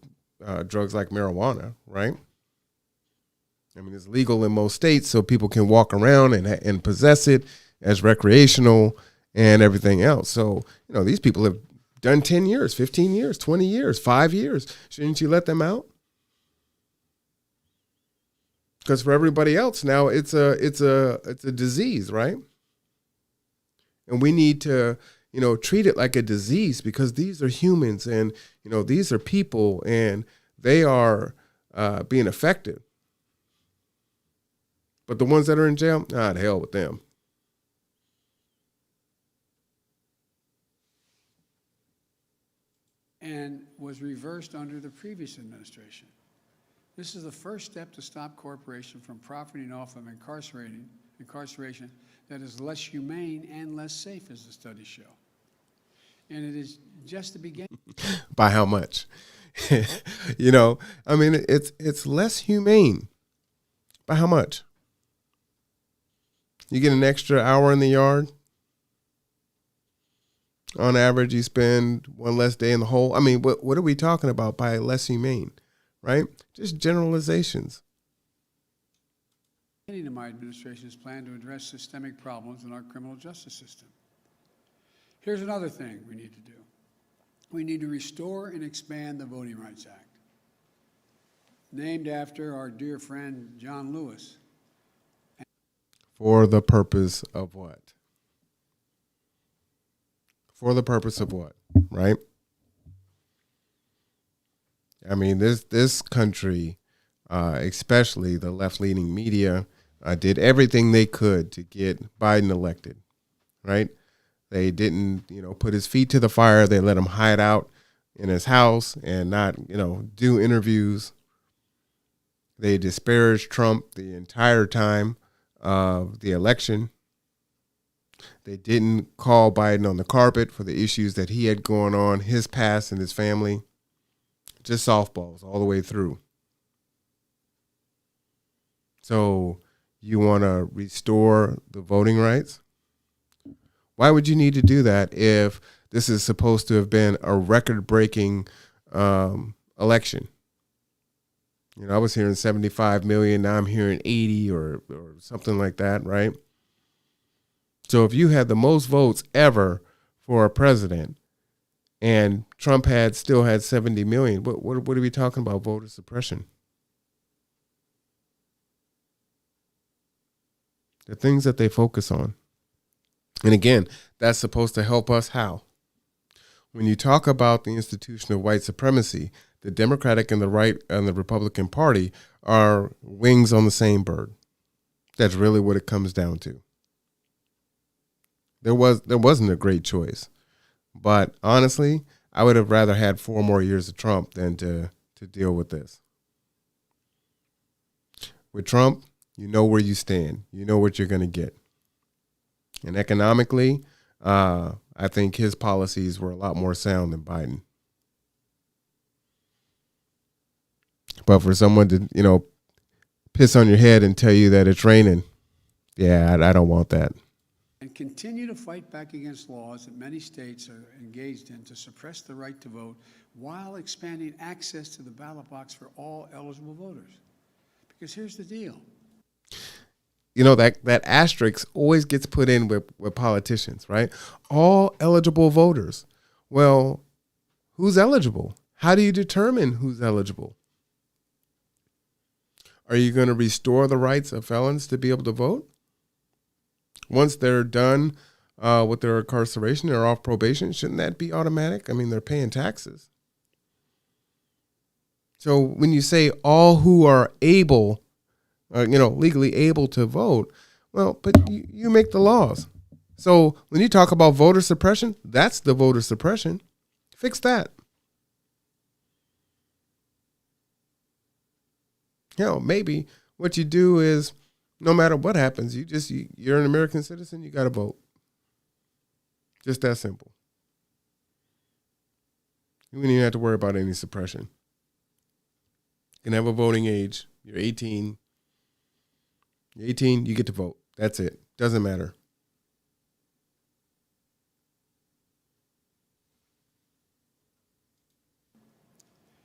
drugs like marijuana, right? I mean, it's legal in most states, so people can walk around and possess it as recreational and everything else. So, these people have done 10 years, 15 years, 20 years, 5 years. Shouldn't you let them out? Because for everybody else now, it's a disease, right? And we need to treat it like a disease because these are humans and, these are people and they are being affected. But the ones that are in jail, to hell with them. And was reversed under the previous administration. This is the first step to stop corporations from profiting off of incarceration that is less humane and less safe, as the studies show. And it is just the beginning. By how much? It's less humane. By how much? You get an extra hour in the yard. On average, you spend one less day in the hole. I mean, what are we talking about by less humane, right? Just generalizations. In my administration's plan to address systemic problems in our criminal justice system. Here's another thing we need to do. We need to restore and expand the Voting Rights Act, named after our dear friend John Lewis. For the purpose of what? For the purpose of what, right? I mean, this country, especially the left-leaning media, did everything they could to get Biden elected, right? They didn't, put his feet to the fire. They let him hide out in his house and not, do interviews. They disparaged Trump the entire time of the election. They didn't call Biden on the carpet for the issues that he had going on, his past and his family. Just softballs all the way through. So you want to restore the voting rights? Why would you need to do that if this is supposed to have been a record-breaking election? I was hearing 75 million. Now I'm hearing 80 or something like that, right? So if you had the most votes ever for a president and Trump still had 70 million, what are we talking about? Voter suppression. The things that they focus on. And again, that's supposed to help us how? When you talk about the institution of white supremacy, the Democratic and the right and the Republican Party are wings on the same bird. That's really what it comes down to. There wasn't a great choice. But honestly, I would have rather had 4 more years of Trump than to deal with this. With Trump, you know where you stand. You know what you're going to get. And economically, I think his policies were a lot more sound than Biden. But for someone to, piss on your head and tell you that it's raining, yeah, I don't want that. And continue to fight back against laws that many states are engaged in to suppress the right to vote while expanding access to the ballot box for all eligible voters. Because here's the deal. That asterisk always gets put in with politicians, right? All eligible voters. Well, who's eligible? How do you determine who's eligible? Are you going to restore the rights of felons to be able to vote? Once they're done with their incarceration, they're off probation. Shouldn't that be automatic? I mean, they're paying taxes. So when you say all who are able, legally able to vote, well, but you make the laws. So when you talk about voter suppression, that's the voter suppression. Fix that. Maybe what you do is, no matter what happens, you're an American citizen, you got to vote. Just that simple. You wouldn't even have to worry about any suppression. You can have a voting age. You're 18. You're 18, you get to vote. That's it. Doesn't matter.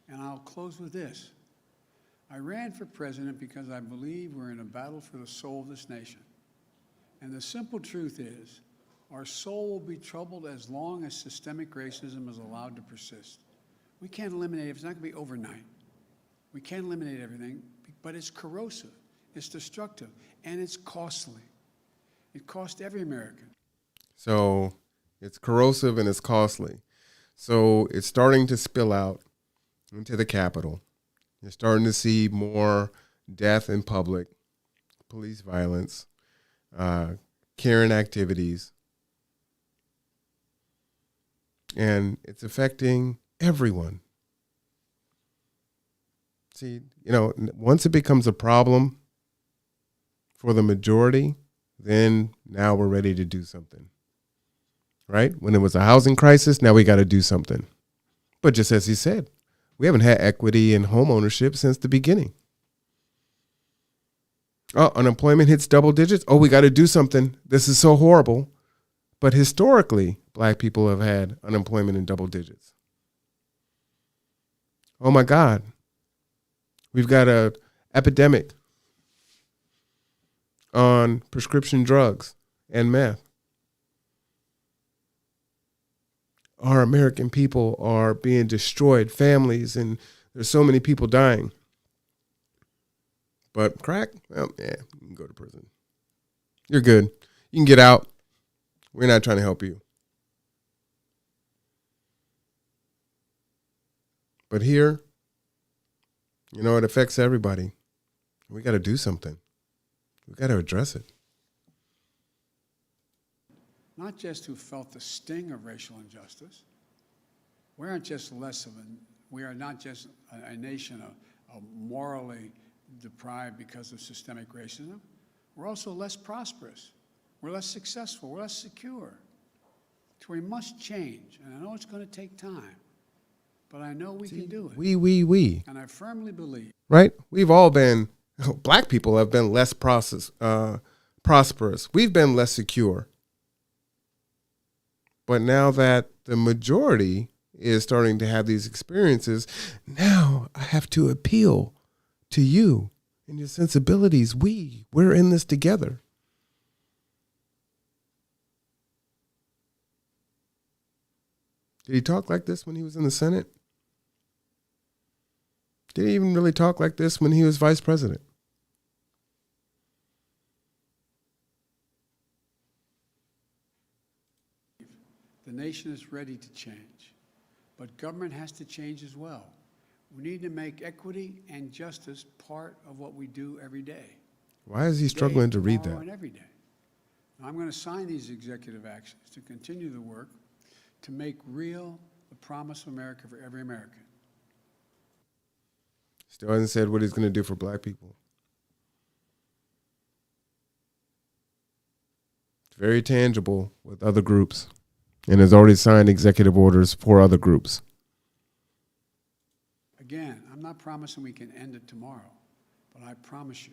And I'll close with this. I ran for president because I believe we're in a battle for the soul of this nation. And the simple truth is, our soul will be troubled as long as systemic racism is allowed to persist. We can't eliminate it. It's not going to be overnight. We can't eliminate everything, but it's corrosive, it's destructive, and it's costly. It costs every American. So, It's corrosive and it's costly. So it's starting to spill out into the Capitol. You're starting to see more death in public, police violence, Karen activities, and it's affecting everyone. See, once it becomes a problem for the majority, then now we're ready to do something. Right? When it was a housing crisis, now we got to do something. But just as he said, we haven't had equity in home ownership since the beginning. Oh, unemployment hits double digits. Oh, we got to do something. This is so horrible. But historically, black people have had unemployment in double digits. Oh my God. We've got an epidemic on prescription drugs and meth. Our American people are being destroyed, families, and there's so many people dying. But crack, well, yeah, you can go to prison. You're good. You can get out. We're not trying to help you. But here, it affects everybody. We got to do something. We got to address it. Not just who felt the sting of racial injustice. We are not just a nation of morally deprived because of systemic racism. We're also less prosperous. We're less successful. We're less secure. So we must change. And I know it's going to take time, but I know we can do it. We. And I firmly believe. Right? We've all been, black people have been less prosperous. We've been less secure. But now that the majority is starting to have these experiences, now I have to appeal to you and your sensibilities. We're in this together. Did he talk like this when he was in the Senate? Did he even really talk like this when he was vice president? The nation is ready to change, but government has to change as well. We need to make equity and justice part of what we do every day. Why is he struggling to read Tomorrow that? and every day. I'm going to sign these executive actions to continue the work to make real the promise of America for every American. Still hasn't said what he's going to do for black people. It's very tangible with other groups and has already signed executive orders for other groups. Again, I'm not promising we can end it tomorrow, but I promise you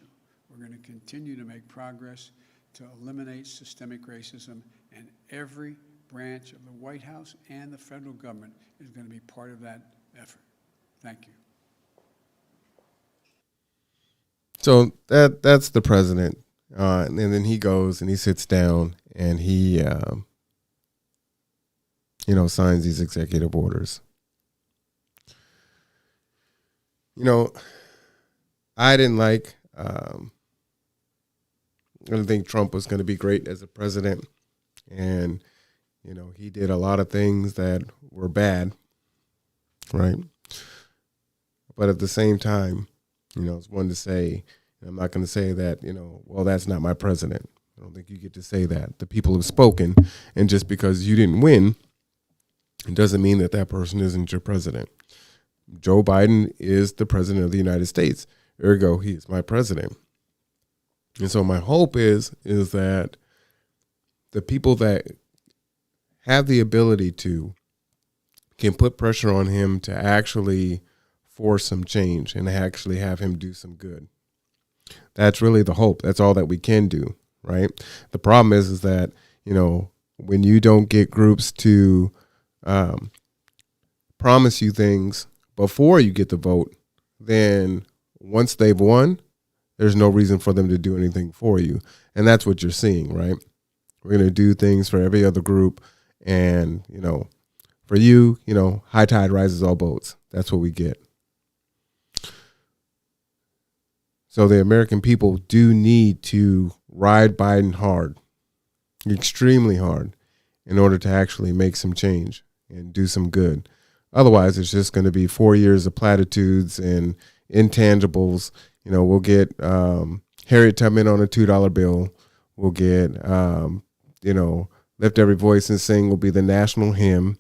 we're going to continue to make progress to eliminate systemic racism, and every branch of the White House and the federal government is going to be part of that effort. Thank you. So that's the president. And then he goes and he sits down and he, signs these executive orders. I didn't think Trump was going to be great as a president. And, he did a lot of things that were bad, right? But at the same time, it's one to say, I'm not going to say that, well, that's not my president. I don't think you get to say that. The people have spoken, and just because you didn't win, it doesn't mean that person isn't your president. Joe Biden is the president of the United States. Ergo, he is my president. And so my hope is that the people that have the ability to can put pressure on him to actually force some change and actually have him do some good. That's really the hope. That's all that we can do, right? The problem is that, when you don't get groups to promise you things before you get the vote, then once they've won, there's no reason for them to do anything for you. And that's what you're seeing, right? We're going to do things for every other group. And, for you, high tide rises all boats. That's what we get. So the American people do need to ride Biden hard, extremely hard, in order to actually make some change and do some good. Otherwise, it's just going to be 4 years of platitudes and intangibles. We'll get Harriet Tubman on a $2 bill. We'll get, Lift Every Voice and Sing will be the national hymn.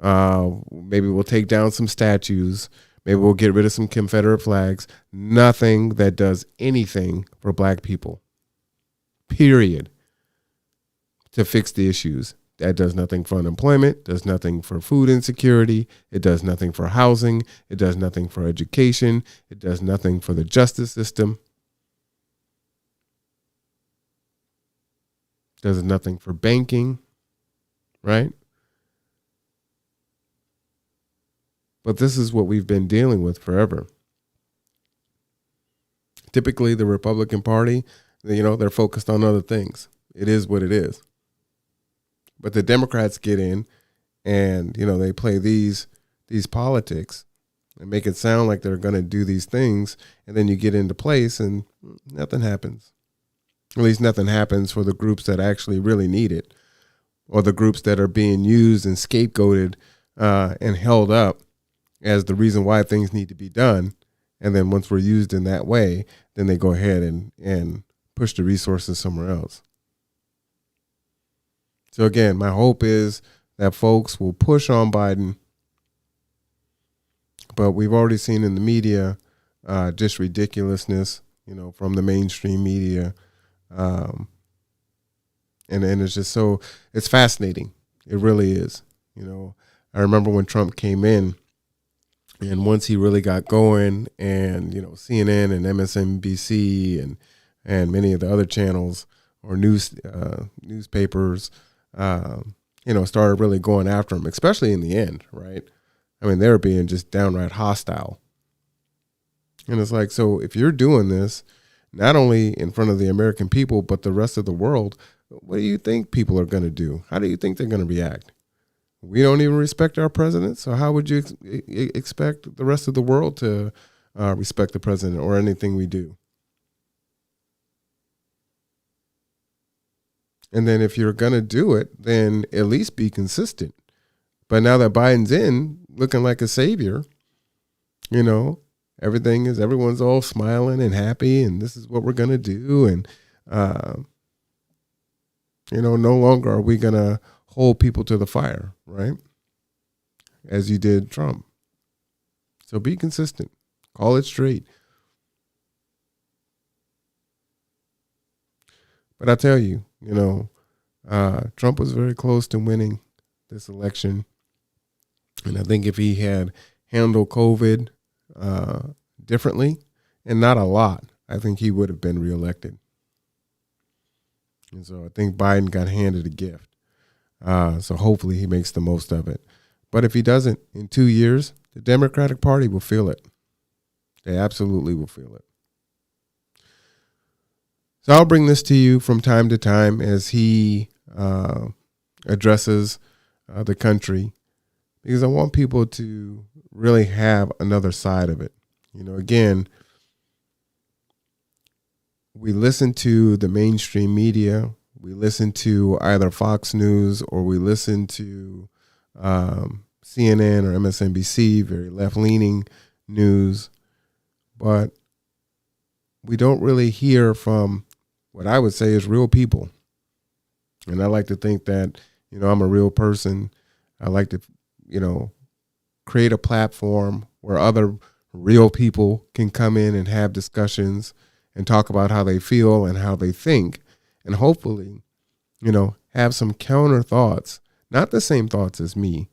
Maybe we'll take down some statues. Maybe we'll get rid of some Confederate flags. Nothing that does anything for black people, period, to fix the issues. That does nothing for unemployment, does nothing for food insecurity. It does nothing for housing. It does nothing for education. It does nothing for the justice system. Does nothing for banking, right? But this is what we've been dealing with forever. Typically, the Republican Party, they're focused on other things. It is what it is. But the Democrats get in and, they play these politics and make it sound like they're going to do these things. And then you get into place and nothing happens. At least nothing happens for the groups that actually really need it, or the groups that are being used and scapegoated and held up as the reason why things need to be done. And then once we're used in that way, then they go ahead and push the resources somewhere else. So again, my hope is that folks will push on Biden. But we've already seen in the media just ridiculousness, from the mainstream media. And it's just it's fascinating. It really is. I remember when Trump came in, and once he really got going, and, CNN and MSNBC and many of the other channels or newspapers, started really going after him, especially in the end, right? I mean, they were being just downright hostile. And it's like, so if you're doing this, not only in front of the American people, but the rest of the world, what do you think people are going to do? How do you think they're going to react? We don't even respect our president, so how would you expect the rest of the world to respect the president or anything we do? And then if you're going to do it, then at least be consistent. But now that Biden's in, looking like a savior, everyone's all smiling and happy, and this is what we're going to do. And, no longer are we going to hold people to the fire, right? As you did Trump. So be consistent. Call it straight. But I tell you, Trump was very close to winning this election. And I think if he had handled COVID differently, and not a lot, I think he would have been reelected. And so I think Biden got handed a gift. So hopefully he makes the most of it. But if he doesn't, in 2 years, the Democratic Party will feel it. They absolutely will feel it. So I'll bring this to you from time to time as he addresses the country, because I want people to really have another side of it. Again, we listen to the mainstream media. We listen to either Fox News or we listen to CNN or MSNBC, very left-leaning news. But we don't really hear from what I would say is real people. And I like to think that, I'm a real person. I like to, create a platform where other real people can come in and have discussions and talk about how they feel and how they think. And hopefully, have some counter thoughts, not the same thoughts as me,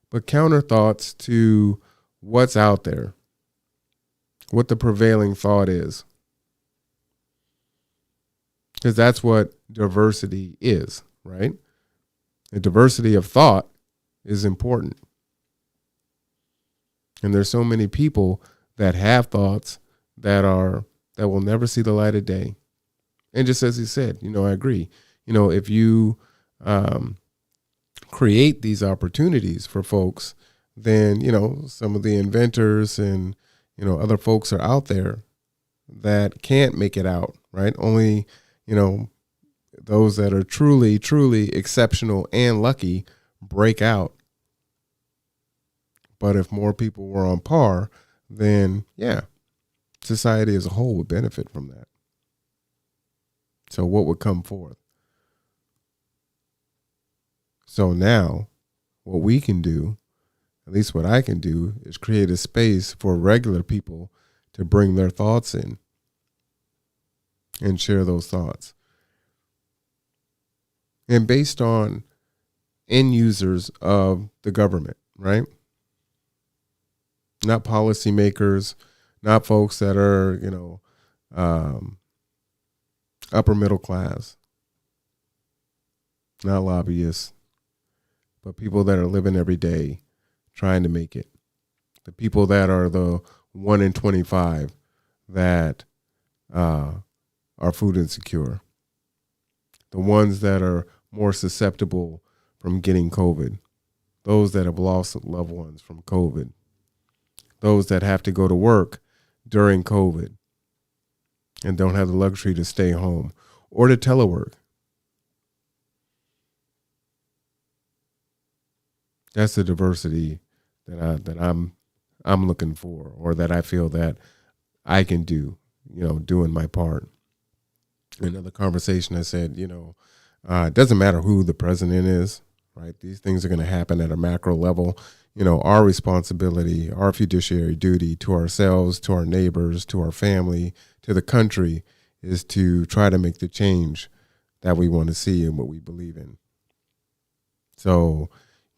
but counter thoughts to what's out there, what the prevailing thought is. Because that's what diversity is, right? The diversity of thought is important. And there's so many people that have thoughts that will never see the light of day. And just as he said, I agree. If you create these opportunities for folks, then, some of the inventors and, other folks are out there that can't make it out, right? Only, those that are truly, truly exceptional and lucky break out. But if more people were on par, then yeah, society as a whole would benefit from that. So what would come forth? So now what we can do, at least what I can do, is create a space for regular people to bring their thoughts in and share those thoughts. And based on end users of the government, right? Not policymakers, not folks that are, upper middle class, not lobbyists, but people that are living every day trying to make it. The people that are the 1 in 25 that are food insecure. The ones that are more susceptible from getting COVID. Those that have lost loved ones from COVID. Those that have to go to work during COVID and don't have the luxury to stay home or to telework. That's the diversity that I'm looking for, or that I feel that I can do, doing my part. In another conversation, I said, it doesn't matter who the president is, right? These things are going to happen at a macro level. Our responsibility, our fiduciary duty to ourselves, to our neighbors, to our family, to the country is to try to make the change that we want to see and what we believe in. So,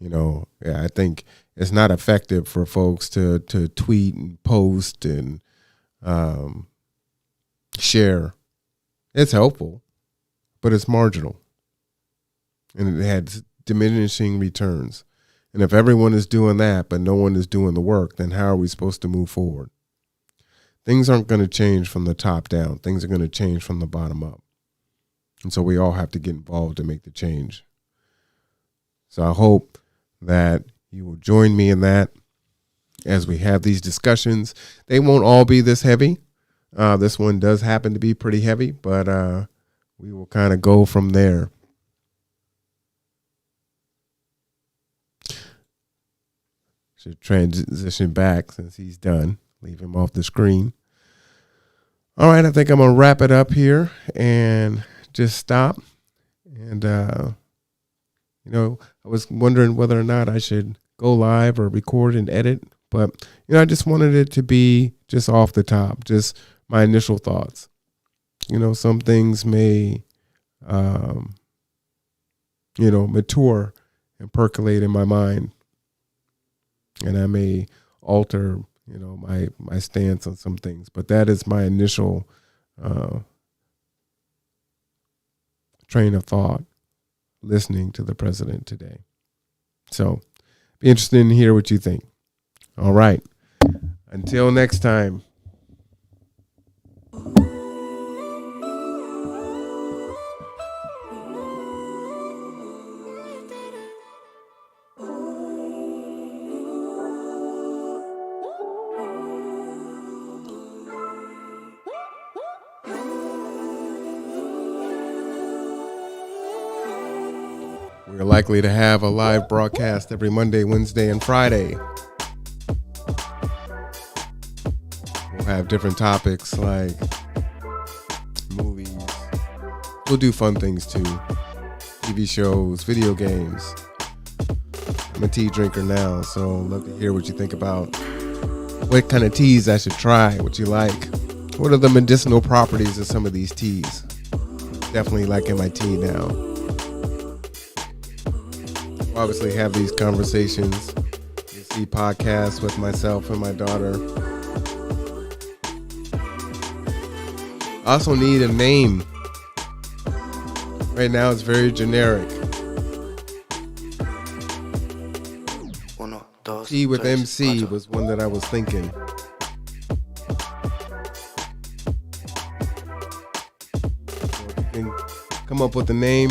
I think it's not effective for folks to tweet and post and share. It's helpful, but it's marginal. And it had diminishing returns. And if everyone is doing that, but no one is doing the work, then how are we supposed to move forward? Things aren't going to change from the top down. Things are going to change from the bottom up. And so we all have to get involved to make the change. So I hope that you will join me in that as we have these discussions. They won't all be this heavy. This one does happen to be pretty heavy, but we will kind of go from there. Should transition back since he's done. Leave him off the screen. All right, I think I'm going to wrap it up here and just stop. And, I was wondering whether or not I should go live or record and edit. But, I just wanted it to be just off the top, just my initial thoughts. Some things may, mature and percolate in my mind. And I may alter, my stance on some things. But that is my initial train of thought listening to the president today. So be interested in hear what you think. All right. Until next time. We're likely to have a live broadcast every Monday, Wednesday, and Friday. We'll have different topics like movies. We'll do fun things too. TV shows, video games. I'm a tea drinker now, so I'd love to hear what you think about what kind of teas I should try, what you like. What are the medicinal properties of some of these teas? Definitely liking my tea now. Obviously have these conversations. You see podcasts with myself and my daughter. I also need a name. Right now it's very generic. Tea with MC was one that I was thinking. So if you can come up with a name,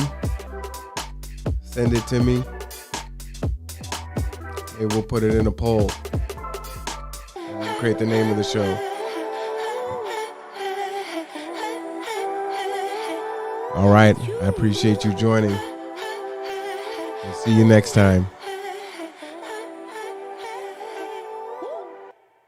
send it to me. And we'll put it in a poll. And we'll create the name of the show. All right. I appreciate you joining. We'll see you next time.